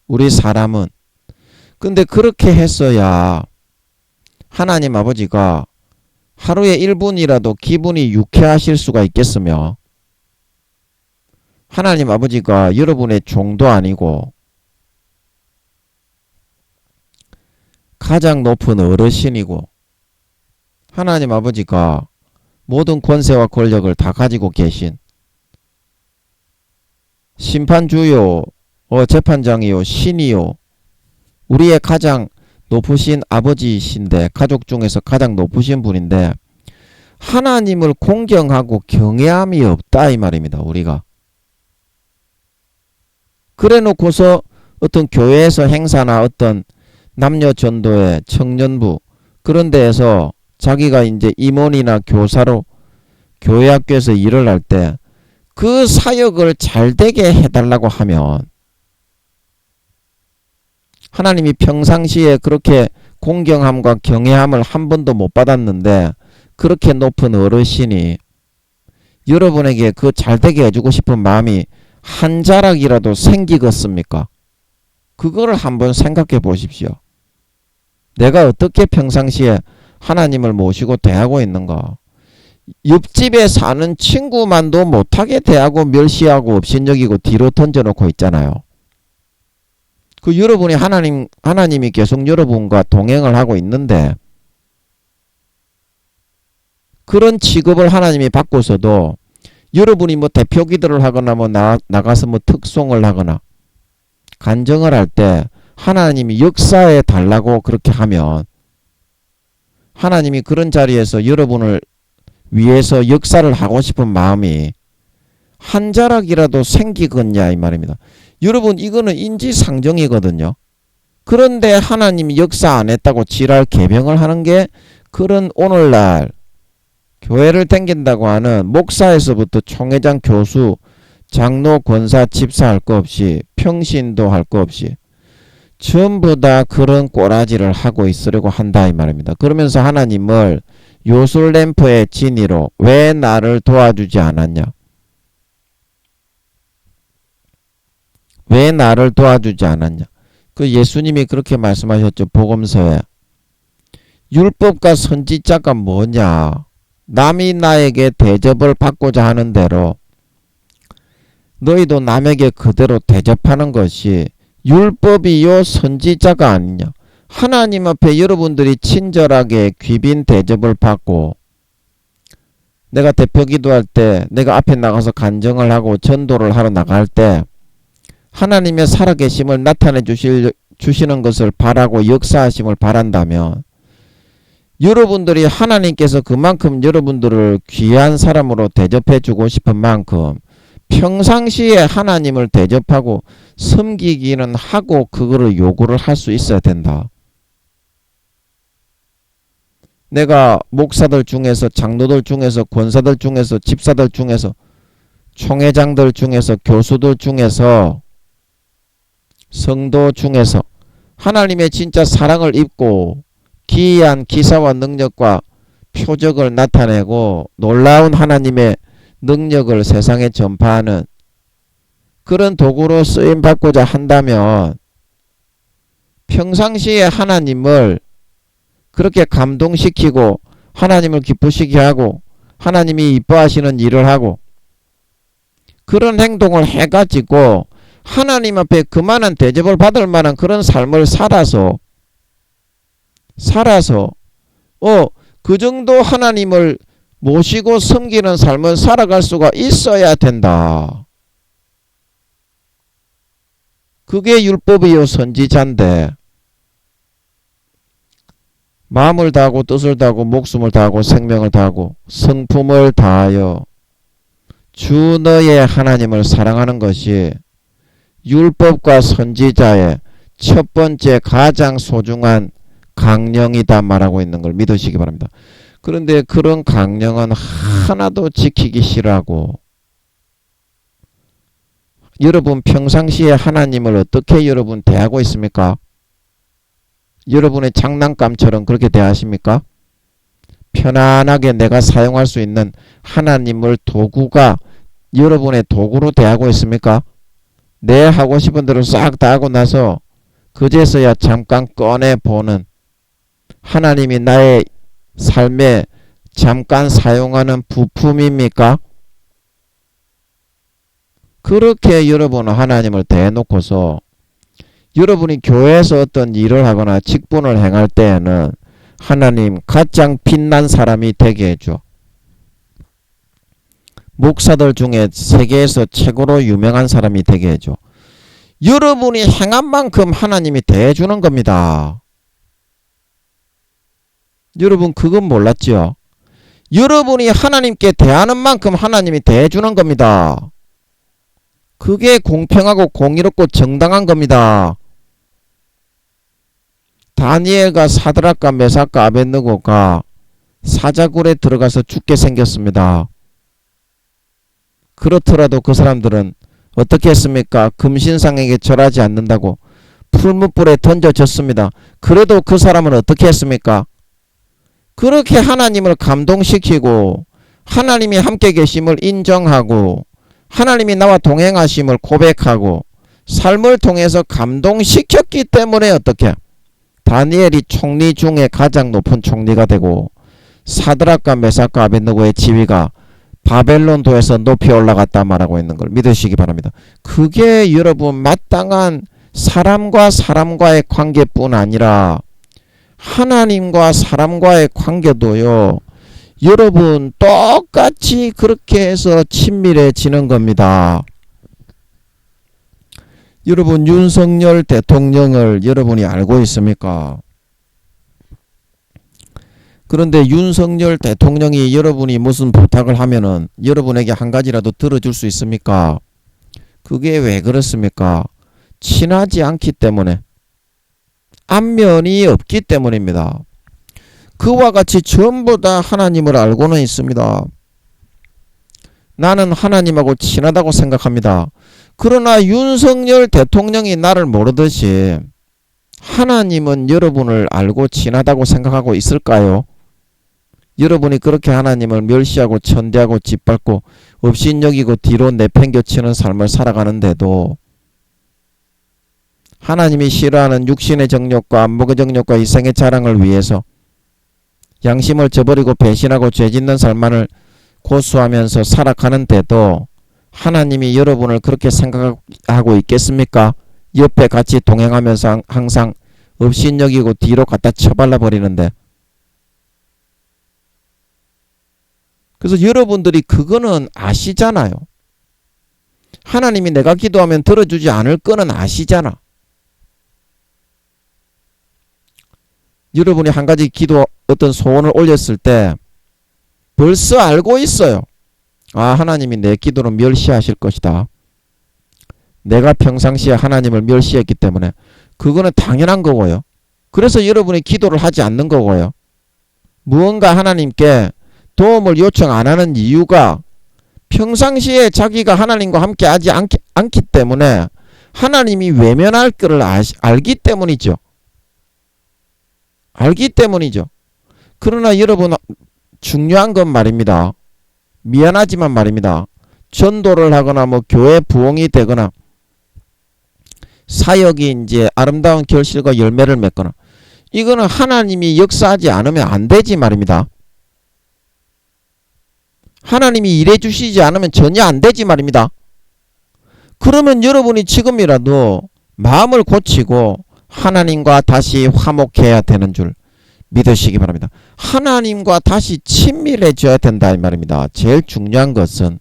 우리 사람은. 근데 그렇게 했어야 하나님 아버지가 하루에 1분이라도 기분이 유쾌하실 수가 있겠으며 하나님 아버지가 여러분의 종도 아니고 가장 높은 어르신이고 하나님 아버지가 모든 권세와 권력을 다 가지고 계신 심판주요 재판장이요 신이요 우리의 가장 높으신 아버지이신데 가족 중에서 가장 높으신 분인데 하나님을 공경하고 경외함이 없다 이 말입니다. 우리가 그래 놓고서 어떤 교회에서 행사나 어떤 남녀 전도회 청년부 그런 데에서 자기가 이제 임원이나 교사로 교회 학교에서 일을 할 때 그 사역을 잘 되게 해달라고 하면 하나님이 평상시에 그렇게 공경함과 경외함을 한 번도 못 받았는데 그렇게 높은 어르신이 여러분에게 그 잘되게 해주고 싶은 마음이 한 자락이라도 생기겠습니까? 그거를 한번 생각해 보십시오. 내가 어떻게 평상시에 하나님을 모시고 대하고 있는가? 옆집에 사는 친구만도 못하게 대하고 멸시하고 업신여기고 뒤로 던져놓고 있잖아요. 그 여러분이 하나님이 계속 여러분과 동행을 하고 있는데 그런 취급을 하나님이 받고서도 여러분이 뭐 대표 기도를 하거나 뭐 나가서 뭐 특송을 하거나 간증을 할 때 하나님이 역사해 달라고 그렇게 하면 하나님이 그런 자리에서 여러분을 위해서 역사를 하고 싶은 마음이 한 자락이라도 생기겠냐 이 말입니다. 여러분 이거는 인지상정이거든요. 그런데 하나님이 역사 안 했다고 지랄 개병을 하는 게 그런 오늘날 교회를 댕긴다고 하는 목사에서부터 총회장, 교수, 장로, 권사, 집사 할 거 없이 평신도 할 거 없이 전부 다 그런 꼬라지를 하고 있으려고 한다 이 말입니다. 그러면서 하나님을 요술램프의 진의로 왜 나를 도와주지 않았냐? 왜 나를 도와주지 않았냐? 그 예수님이 그렇게 말씀하셨죠. 복음서에. 율법과 선지자가 뭐냐? 남이 나에게 대접을 받고자 하는 대로 너희도 남에게 그대로 대접하는 것이 율법이요 선지자가 아니냐. 하나님 앞에 여러분들이 친절하게 귀빈 대접을 받고 내가 대표 기도할 때 내가 앞에 나가서 간증을 하고 전도를 하러 나갈 때 하나님의 살아계심을 나타내 주시는 것을 바라고 역사하심을 바란다면 여러분들이 하나님께서 그만큼 여러분들을 귀한 사람으로 대접해 주고 싶은 만큼 평상시에 하나님을 대접하고 섬기기는 하고 그거를 요구를 할 수 있어야 된다. 내가 목사들 중에서 장로들 중에서 권사들 중에서 집사들 중에서 총회장들 중에서 교수들 중에서 성도 중에서 하나님의 진짜 사랑을 입고 기이한 기사와 능력과 표적을 나타내고 놀라운 하나님의 능력을 세상에 전파하는 그런 도구로 쓰임받고자 한다면 평상시에 하나님을 그렇게 감동시키고 하나님을 기쁘시게 하고 하나님이 이뻐하시는 일을 하고 그런 행동을 해가지고 하나님 앞에 그만한 대접을 받을 만한 그런 삶을 살아서 그 정도 하나님을 모시고 섬기는 삶을 살아갈 수가 있어야 된다. 그게 율법이요 선지자인데 마음을 다하고 뜻을 다하고 목숨을 다하고 생명을 다하고 성품을 다하여 주 너의 하나님을 사랑하는 것이 율법과 선지자의 첫 번째 가장 소중한 강령이다 말하고 있는 걸 믿으시기 바랍니다. 그런데 그런 강령은 하나도 지키기 싫어하고 여러분 평상시에 하나님을 어떻게 여러분 대하고 있습니까? 여러분의 장난감처럼 그렇게 대하십니까? 편안하게 내가 사용할 수 있는 하나님을 도구가 여러분의 도구로 대하고 있습니까? 내 하고 싶은 대로 싹 다 하고 나서 그제서야 잠깐 꺼내보는 하나님이 나의 삶에 잠깐 사용하는 부품입니까? 그렇게 여러분은 하나님을 대놓고서 여러분이 교회에서 어떤 일을 하거나 직분을 행할 때에는 하나님 가장 빛난 사람이 되게 해줘. 목사들 중에 세계에서 최고로 유명한 사람이 되게 해줘. 여러분이 행한 만큼 하나님이 대해주는 겁니다. 여러분 그건 몰랐죠? 여러분이 하나님께 대하는 만큼 하나님이 대해주는 겁니다. 그게 공평하고 공의롭고 정당한 겁니다. 다니엘과 사드락과 메삭과 아벳느고가 사자굴에 들어가서 죽게 생겼습니다. 그렇더라도 그 사람들은 어떻게 했습니까? 금신상에게 절하지 않는다고 풀무불에 던져졌습니다. 그래도 그 사람은 어떻게 했습니까? 그렇게 하나님을 감동시키고 하나님이 함께 계심을 인정하고 하나님이 나와 동행하심을 고백하고 삶을 통해서 감동시켰기 때문에 어떻게 다니엘이 총리 중에 가장 높은 총리가 되고 사드락과 메삭과 아벳느고의 지위가 바벨론도에서 높이 올라갔다 말하고 있는 걸 믿으시기 바랍니다. 그게 여러분 마땅한 사람과 사람과의 관계뿐 아니라 하나님과 사람과의 관계도요. 여러분 똑같이 그렇게 해서 친밀해지는 겁니다. 여러분 윤석열 대통령을 여러분이 알고 있습니까? 그런데 윤석열 대통령이 여러분이 무슨 부탁을 하면은 여러분에게 한 가지라도 들어줄 수 있습니까? 그게 왜 그렇습니까? 친하지 않기 때문에, 안면이 없기 때문입니다. 그와 같이 전부 다 하나님을 알고는 있습니다. 나는 하나님하고 친하다고 생각합니다. 그러나 윤석열 대통령이 나를 모르듯이 하나님은 여러분을 알고 친하다고 생각하고 있을까요? 여러분이 그렇게 하나님을 멸시하고 천대하고 짓밟고 업신여기고 뒤로 내팽겨치는 삶을 살아가는데도 하나님이 싫어하는 육신의 정욕과 안목의 정욕과 이생의 자랑을 위해서 양심을 저버리고 배신하고 죄짓는 삶만을 고수하면서 살아가는데도 하나님이 여러분을 그렇게 생각하고 있겠습니까? 옆에 같이 동행하면서 항상 업신여기고 뒤로 갖다 쳐발라 버리는데. 그래서 여러분들이 그거는 아시잖아요. 하나님이 내가 기도하면 들어주지 않을 거는 아시잖아. 여러분이 한 가지 기도 어떤 소원을 올렸을 때 벌써 알고 있어요. 아, 하나님이 내 기도를 멸시하실 것이다. 내가 평상시에 하나님을 멸시했기 때문에 그거는 당연한 거고요. 그래서 여러분이 기도를 하지 않는 거고요. 무언가 하나님께 도움을 요청 안 하는 이유가 평상시에 자기가 하나님과 함께 하지 않기 때문에 하나님이 외면할 것을 알기 때문이죠. 알기 때문이죠. 그러나 여러분 중요한 건 말입니다. 미안하지만 말입니다. 전도를 하거나 뭐 교회 부흥이 되거나 사역이 이제 아름다운 결실과 열매를 맺거나 이거는 하나님이 역사하지 않으면 안 되지 말입니다. 하나님이 일해 주시지 않으면 전혀 안 되지 말입니다. 그러면 여러분이 지금이라도 마음을 고치고 하나님과 다시 화목해야 되는 줄 믿으시기 바랍니다. 하나님과 다시 친밀해져야 된다 이 말입니다. 제일 중요한 것은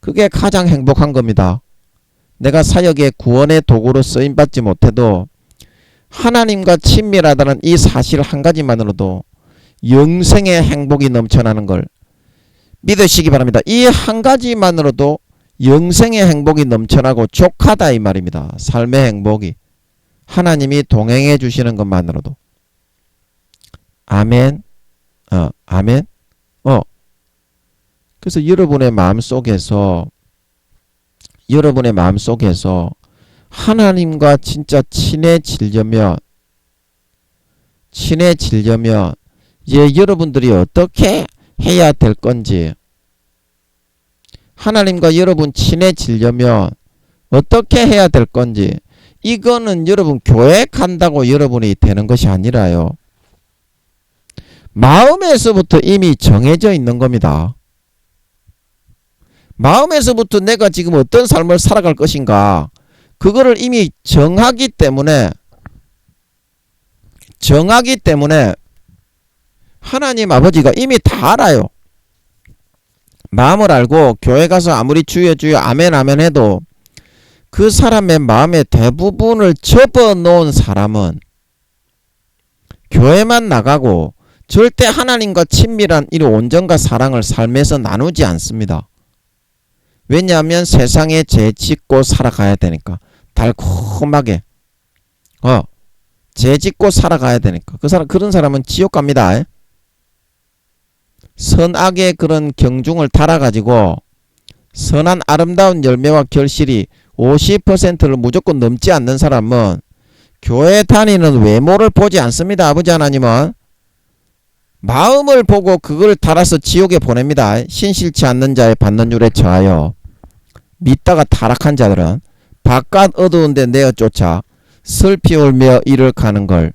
그게 가장 행복한 겁니다. 내가 사역의 구원의 도구로 쓰임받지 못해도 하나님과 친밀하다는 이 사실 한 가지만으로도 영생의 행복이 넘쳐나는 걸 믿으시기 바랍니다. 이 한 가지만으로도 영생의 행복이 넘쳐나고 족하다 이 말입니다. 삶의 행복이 하나님이 동행해 주시는 것만으로도. 아멘. 아멘. 그래서 여러분의 마음속에서 하나님과 진짜 친해지려면 이제 여러분들이 어떻게 해야 될 건지, 하나님과 여러분 친해지려면 어떻게 해야 될 건지, 이거는 여러분 교회 간다고 여러분이 되는 것이 아니라요. 마음에서부터 이미 정해져 있는 겁니다. 마음에서부터 내가 지금 어떤 삶을 살아갈 것인가, 그거를 이미 정하기 때문에 하나님 아버지가 이미 다 알아요. 마음을 알고 교회 가서 아무리 주여 주여 아멘 아멘 해도 그 사람의 마음의 대부분을 접어놓은 사람은 교회만 나가고 절대 하나님과 친밀한 이 온전과 사랑을 삶에서 나누지 않습니다. 왜냐하면 세상에 죄 짓고 살아가야 되니까. 달콤하게 죄 짓고 살아가야 되니까. 그런 사람은 지옥 갑니다. 선악의 그런 경중을 달아가지고 선한 아름다운 열매와 결실이 50%를 무조건 넘지 않는 사람은 교회 다니는 외모를 보지 않습니다. 아버지 하나님은 마음을 보고 그걸 달아서 지옥에 보냅니다. 신실치 않는 자의 받는 율에 처하여 믿다가 타락한 자들은 바깥 어두운데 내어 쫓아 슬피 울며 이를 가는 걸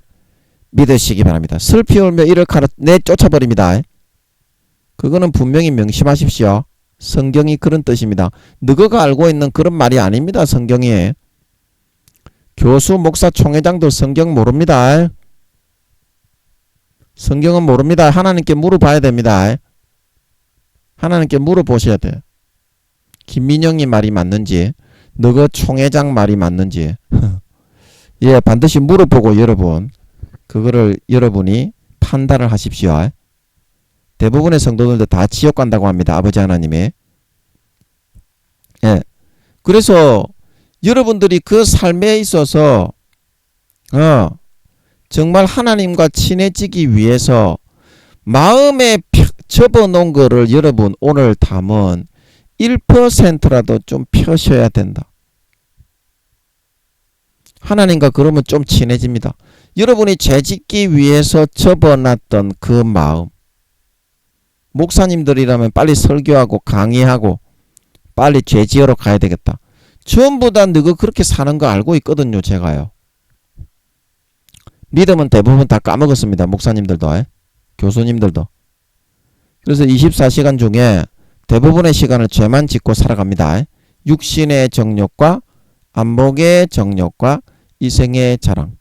믿으시기 바랍니다. 슬피 울며 이를 내쫓아버립니다. 그거는 분명히 명심하십시오. 성경이 그런 뜻입니다. 너가 알고 있는 그런 말이 아닙니다. 성경이. 교수, 목사, 총회장도 성경 모릅니다. 성경은 모릅니다. 하나님께 물어봐야 됩니다. 하나님께 물어보셔야 돼요. 김민영이 말이 맞는지, 너그 총회장 말이 맞는지. 예, 반드시 물어보고 여러분, 그거를 여러분이 판단을 하십시오. 대부분의 성도들도 다 지옥 간다고 합니다. 아버지 하나님이. 예. 그래서 여러분들이 그 삶에 있어서 정말 하나님과 친해지기 위해서 마음에 접어놓은 거를 여러분 오늘 담은 1%라도 좀 펴셔야 된다. 하나님과 그러면 좀 친해집니다. 여러분이 죄짓기 위해서 접어놨던 그 마음, 목사님들이라면 빨리 설교하고 강의하고 빨리 죄지으러 가야 되겠다. 전부 다 너가 그렇게 사는 거 알고 있거든요. 제가요. 믿음은 대부분 다 까먹었습니다. 목사님들도 교수님들도. 그래서 24시간 중에 대부분의 시간을 죄만 짓고 살아갑니다. 육신의 정욕과 안목의 정욕과 이생의 자랑.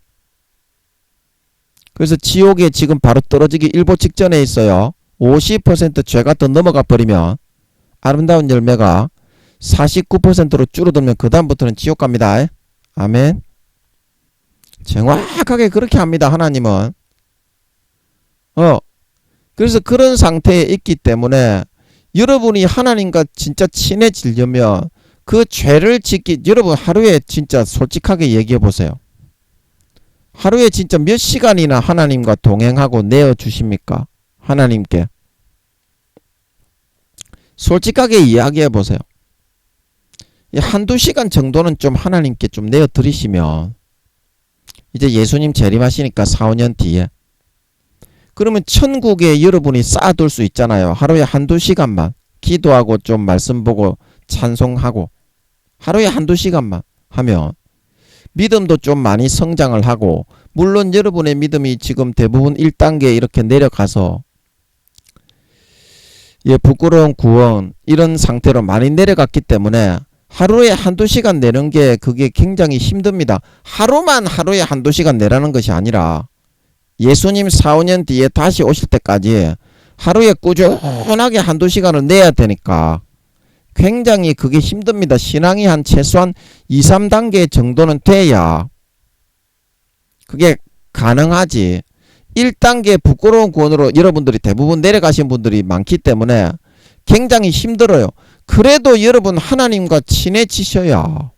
그래서 지옥에 지금 바로 떨어지기 일보 직전에 있어요. 50% 죄가 더 넘어가 버리면 아름다운 열매가 49%로 줄어들면 그 다음부터는 지옥 갑니다. 아멘. 정확하게 그렇게 합니다. 하나님은. 그래서 그런 상태에 있기 때문에 여러분이 하나님과 진짜 친해지려면 그 죄를 여러분 하루에 진짜 솔직하게 얘기해 보세요. 하루에 진짜 몇 시간이나 하나님과 동행하고 내어주십니까? 하나님께. 솔직하게 이야기해 보세요. 한두 시간 정도는 좀 하나님께 좀 내어드리시면 이제 예수님 재림하시니까 4, 5년 뒤에 그러면 천국에 여러분이 쌓아둘 수 있잖아요. 하루에 한두 시간만 기도하고 좀 말씀 보고 찬송하고 하루에 한두 시간만 하면 믿음도 좀 많이 성장을 하고 물론 여러분의 믿음이 지금 대부분 1단계 이렇게 내려가서 부끄러운 구원 이런 상태로 많이 내려갔기 때문에 하루에 한두 시간 내는 게 그게 굉장히 힘듭니다. 하루에 한두 시간 내라는 것이 아니라 예수님 4, 5년 뒤에 다시 오실 때까지 하루에 꾸준하게 한두 시간을 내야 되니까 굉장히 그게 힘듭니다. 신앙이 한 최소한 2, 3단계 정도는 돼야 그게 가능하지. 1단계 부끄러운 구원으로 여러분들이 대부분 내려가신 분들이 많기 때문에 굉장히 힘들어요. 그래도 여러분 하나님과 친해지셔야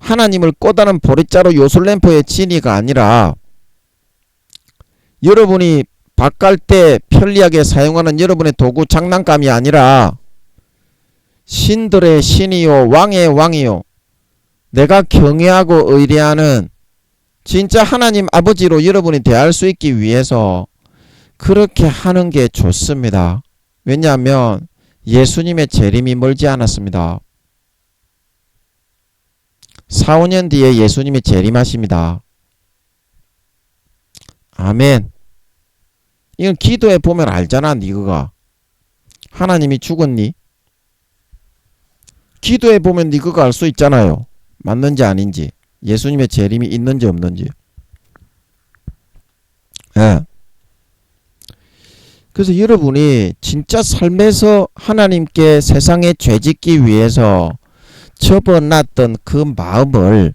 하나님을 꼬다는 보릿자루 요술램프의 진이가 아니라 여러분이 밥 갈 때 편리하게 사용하는 여러분의 도구 장난감이 아니라 신들의 신이요 왕의 왕이요 내가 경외하고 의뢰하는 진짜 하나님 아버지로 여러분이 대할 수 있기 위해서 그렇게 하는 게 좋습니다. 왜냐하면 예수님의 재림이 멀지 않았습니다. 4, 5년 뒤에 예수님이 재림하십니다. 아멘. 이건 기도해 보면 알잖아. 니가 하나님이 죽었니? 기도해 보면 니가 알 수 있잖아요. 맞는지 아닌지 예수님의 재림이 있는지 없는지. 예. 그래서 여러분이 진짜 삶에서 하나님께 세상에 죄짓기 위해서 접어놨던 그 마음을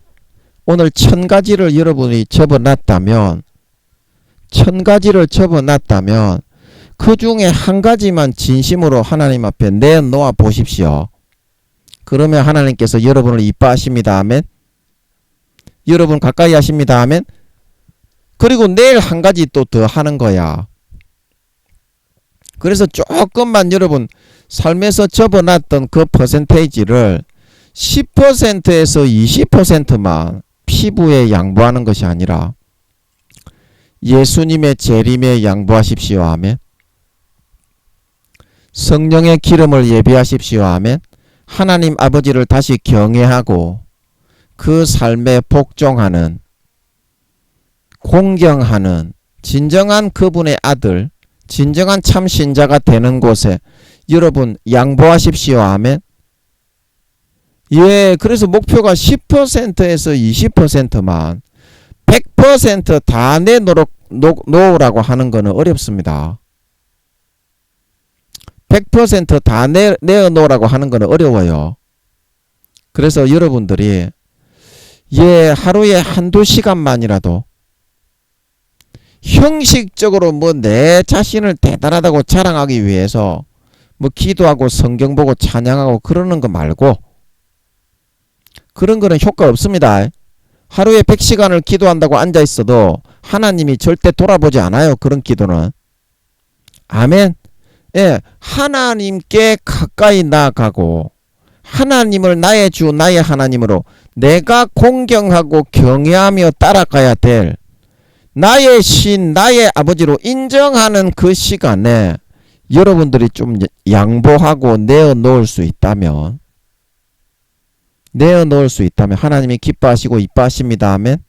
오늘 1000가지를 여러분이 접어놨다면 그 중에 한 가지만 진심으로 하나님 앞에 내놓아 보십시오. 그러면 하나님께서 여러분을 이뻐하십니다. 아멘. 여러분 가까이 하십니다. 아멘. 그리고 내일 한 가지 또 더 하는 거야. 그래서 조금만 여러분 삶에서 접어놨던 그 퍼센테이지를 10%에서 20%만 피부에 양보하는 것이 아니라 예수님의 재림에 양보하십시오. 아멘. 성령의 기름을 예비하십시오. 아멘. 하나님 아버지를 다시 경외하고 그 삶에 복종하는 공경하는 진정한 그분의 아들 진정한 참 신자가 되는 곳에 여러분 양보하십시오. 아멘. 예, 그래서 목표가 10%에서 20%만 100%다 내놓으라고 하는 거는 어렵습니다. 100%다 내어놓으라고 하는 거는 어려워요. 그래서 여러분들이 하루에 한두 시간만이라도 형식적으로 뭐 내 자신을 대단하다고 자랑하기 위해서 뭐 기도하고 성경 보고 찬양하고 그러는 거 말고, 그런 거는 효과 없습니다. 하루에 100시간을 기도한다고 앉아 있어도 하나님이 절대 돌아보지 않아요. 그런 기도는. 아멘. 하나님께 가까이 나아가고 하나님을 나의 주 나의 하나님으로 내가 공경하고 경외하며 따라가야 될 나의 신 나의 아버지로 인정하는 그 시간에 여러분들이 좀 양보하고 내어놓을 수 있다면 하나님이 기뻐하시고 이뻐하십니다 하면,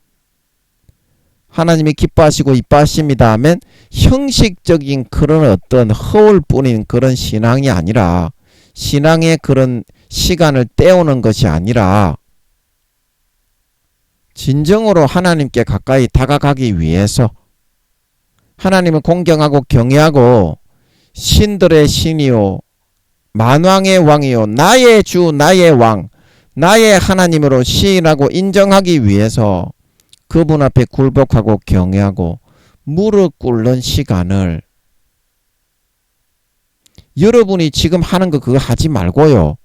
하나님이 기뻐하시고 이뻐하십니다 하면 형식적인 그런 어떤 허울뿐인 그런 신앙이 아니라, 신앙의 그런 시간을 때우는 것이 아니라 진정으로 하나님께 가까이 다가가기 위해서 하나님을 공경하고 경외하고 신들의 신이요 만왕의 왕이요 나의 주 나의 왕 나의 하나님으로 시인하고 인정하기 위해서 그분 앞에 굴복하고 경외하고 무릎 꿇는 시간을, 여러분이 지금 하는 거 그거 하지 말고요.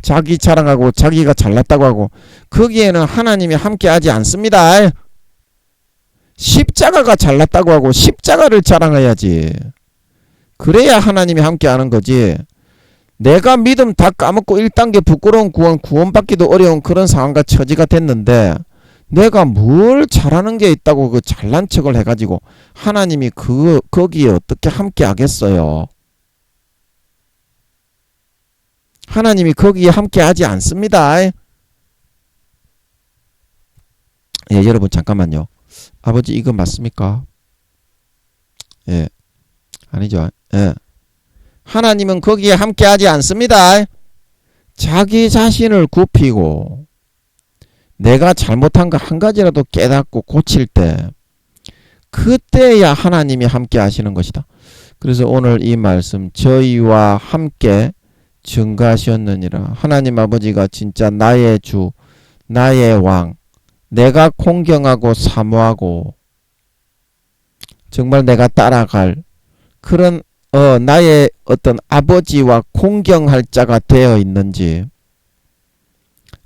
자기 자랑하고 자기가 잘났다고 하고 거기에는 하나님이 함께하지 않습니다. 십자가가 잘났다고 하고 십자가를 자랑해야지. 그래야 하나님이 함께하는 거지. 내가 믿음 다 까먹고 1단계 부끄러운 구원받기도 어려운 그런 상황과 처지가 됐는데 내가 뭘 잘하는 게 있다고 그 잘난 척을 해가지고 하나님이 거기에 어떻게 함께 하겠어요? 하나님이 거기에 함께 하지 않습니다. 여러분 잠깐만요. 아버지 이거 맞습니까? 아니죠. 하나님은 거기에 함께 하지 않습니다. 자기 자신을 굽히고 내가 잘못한 거 한 가지라도 깨닫고 고칠 때, 그때야 하나님이 함께 하시는 것이다. 그래서 오늘 이 말씀, 저희와 함께 증거하셨느니라. 하나님 아버지가 진짜 나의 주 나의 왕, 내가 공경하고 사모하고 정말 내가 따라갈 그런 나의 어떤 아버지와 공경할 자가 되어 있는지,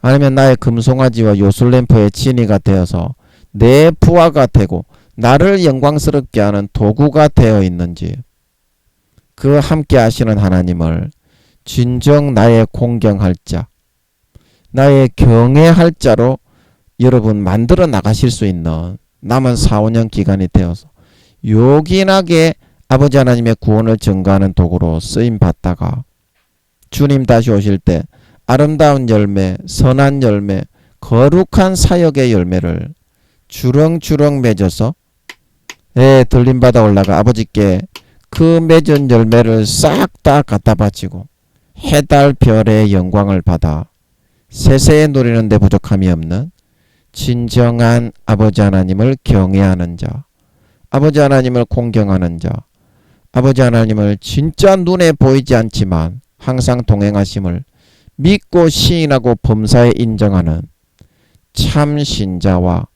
아니면 나의 금송아지와 요술램프의 진이가 되어서 내 부하가 되고 나를 영광스럽게 하는 도구가 되어 있는지, 그 함께 하시는 하나님을 진정 나의 공경할 자, 나의 경외할 자로 여러분 만들어 나가실 수 있는 남은 4-5년 기간이 되어서 요긴하게 아버지 하나님의 구원을 증거하는 도구로 쓰임받다가 주님 다시 오실 때 아름다운 열매, 선한 열매, 거룩한 사역의 열매를 주렁주렁 맺어서 들림받아 올라가 아버지께 그 맺은 열매를 싹 다 갖다 바치고 해달 별의 영광을 받아 세세에 누리는 데 부족함이 없는 진정한 아버지 하나님을 경외하는 자, 아버지 하나님을 공경하는 자, 아버지 하나님을 진짜 눈에 보이지 않지만 항상 동행하심을 믿고 시인하고 범사에 인정하는 참 신자와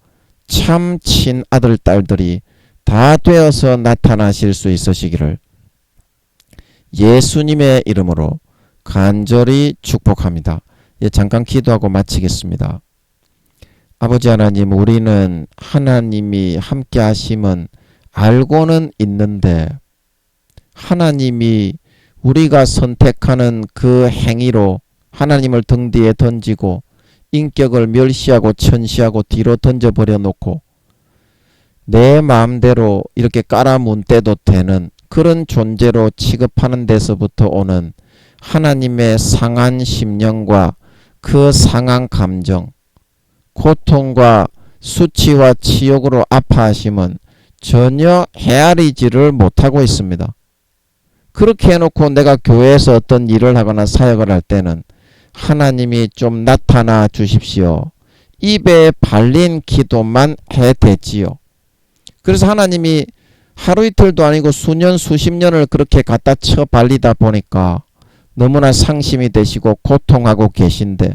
참 친아들 딸들이 다 되어서 나타나실 수 있으시기를 예수님의 이름으로 간절히 축복합니다. 잠깐 기도하고 마치겠습니다. 아버지 하나님, 우리는 하나님이 함께 하심은 알고는 있는데 하나님이 우리가 선택하는 그 행위로 하나님을 등 뒤에 던지고 인격을 멸시하고 천시하고 뒤로 던져버려 놓고 내 마음대로 이렇게 깔아문 때도 되는 그런 존재로 취급하는 데서부터 오는 하나님의 상한 심령과 그 상한 감정, 고통과 수치와 치욕으로 아파하심은 전혀 헤아리지를 못하고 있습니다. 그렇게 해놓고 내가 교회에서 어떤 일을 하거나 사역을 할 때는 하나님이 좀 나타나 주십시오. 입에 발린 기도만 해대지요. 그래서 하나님이 하루 이틀도 아니고 수년 수십 년을 그렇게 갖다 쳐 발리다 보니까 너무나 상심이 되시고 고통하고 계신데,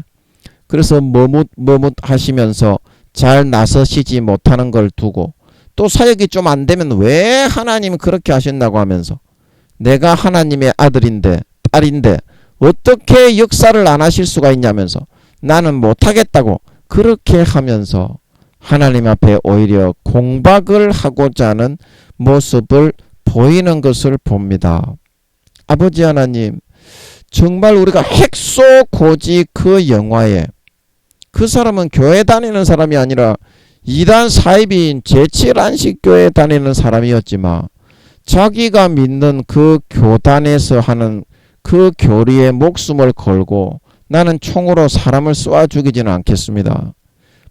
그래서 머뭇 하시면서 잘 나서시지 못하는 걸 두고 또 사역이 좀 안 되면 왜 하나님 그렇게 하셨나고 하면서, 내가 하나님의 아들인데 딸인데 어떻게 역사를 안 하실 수가 있냐면서 나는 못하겠다고 그렇게 하면서 하나님 앞에 오히려 공박을 하고자 하는 모습을 보이는 것을 봅니다. 아버지 하나님, 정말 우리가 핵소고지 그 영화에 그 사람은 교회 다니는 사람이 아니라 이단 사입인 제7안식교회 다니는 사람이었지만 자기가 믿는 그 교단에서 하는 그 교리에 목숨을 걸고 나는 총으로 사람을 쏘아 죽이지는 않겠습니다.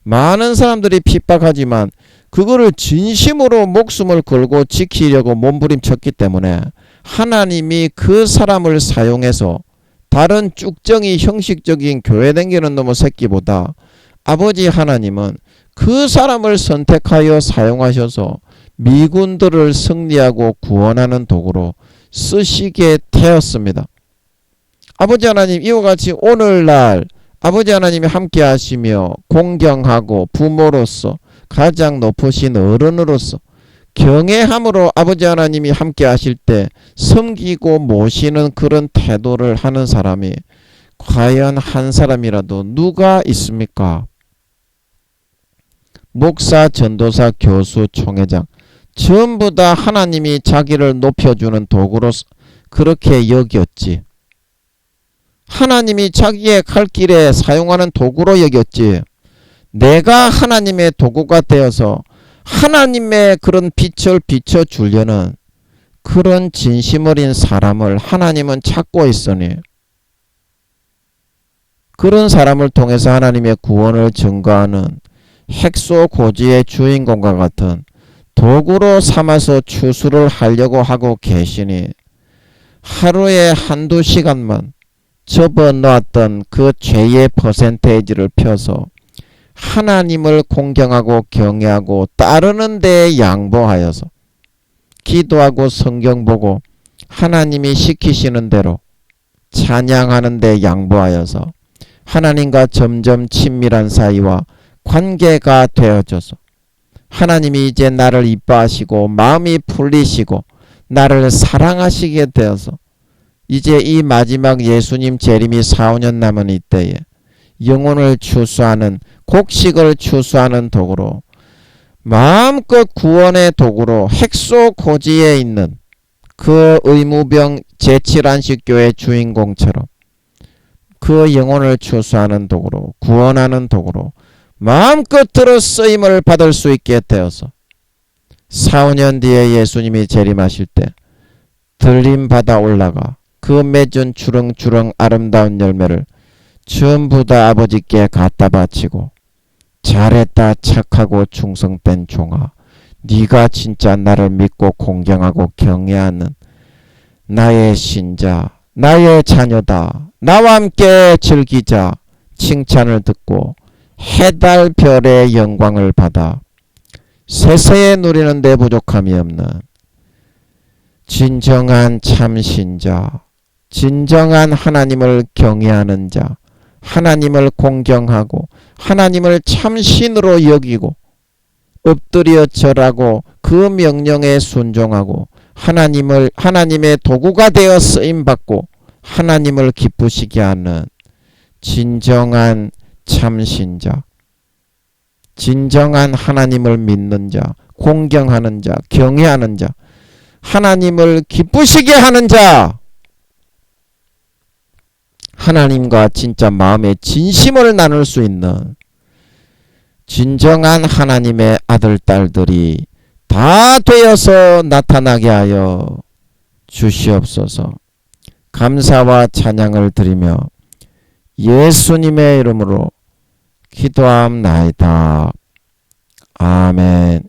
많은 사람들이 핍박하지만 그거를 진심으로 목숨을 걸고 지키려고 몸부림쳤기 때문에 하나님이 그 사람을 사용해서 다른 쭉정이 형식적인 교회 댕기는 놈의 새끼보다 아버지 하나님은 그 사람을 선택하여 사용하셔서 미군들을 승리하고 구원하는 도구로 쓰시게 되었습니다. 아버지 하나님, 이와 같이 오늘날 아버지 하나님이 함께 하시며 공경하고 부모로서 가장 높으신 어른으로서 경외함으로 아버지 하나님이 함께 하실 때 섬기고 모시는 그런 태도를 하는 사람이 과연 한 사람이라도 누가 있습니까? 목사, 전도사, 교수, 총회장 전부 다 하나님이 자기를 높여주는 도구로 그렇게 여겼지. 하나님이 자기의 갈 길에 사용하는 도구로 여겼지. 내가 하나님의 도구가 되어서 하나님의 그런 빛을 비춰주려는 그런 진심 어린 사람을 하나님은 찾고 있으니 그런 사람을 통해서 하나님의 구원을 증거하는 핵소고지의 주인공과 같은 도구로 삼아서 추수를 하려고 하고 계시니 하루에 한두 시간만 접어놓았던 그 죄의 퍼센테이지를 펴서 하나님을 공경하고 경외하고 따르는 데에 양보하여서 기도하고 성경 보고 하나님이 시키시는 대로 찬양하는 데 양보하여서 하나님과 점점 친밀한 사이와 관계가 되어져서 하나님이 이제 나를 이뻐하시고 마음이 풀리시고 나를 사랑하시게 되어서 이제 이 마지막 예수님 재림이 4-5년 남은 이때에 영혼을 추수하는, 곡식을 추수하는 도구로, 마음껏 구원의 도구로 핵소고지에 있는 그 의무병 제7안식교의 주인공처럼 그 영혼을 추수하는 도구로, 구원하는 도구로 마음껏 쓰임을 받을 수 있게 되어서 4-5년 뒤에 예수님이 재림하실 때 들림받아 올라가 그 맺은 주렁주렁 아름다운 열매를 전부 다 아버지께 갖다 바치고, 잘했다 착하고 충성된 종아, 네가 진짜 나를 믿고 공경하고 경외하는 나의 신자, 나의 자녀다, 나와 함께 즐기자 칭찬을 듣고 해달 별의 영광을 받아 세세에 누리는 데 부족함이 없는 진정한 참신자, 진정한 하나님을 경외하는 자, 하나님을 공경하고 하나님을 참신으로 여기고 엎드려 절하고 그 명령에 순종하고 하나님의 도구가 되어 쓰임받고 하나님을 기쁘시게 하는 진정한 참신자, 진정한 하나님을 믿는 자, 공경하는 자, 경외하는 자, 하나님을 기쁘시게 하는 자, 하나님과 진짜 마음의 진심을 나눌 수 있는 진정한 하나님의 아들, 딸들이 다 되어서 나타나게 하여 주시옵소서. 감사와 찬양을 드리며 예수님의 이름으로 기도함나이다. 아멘.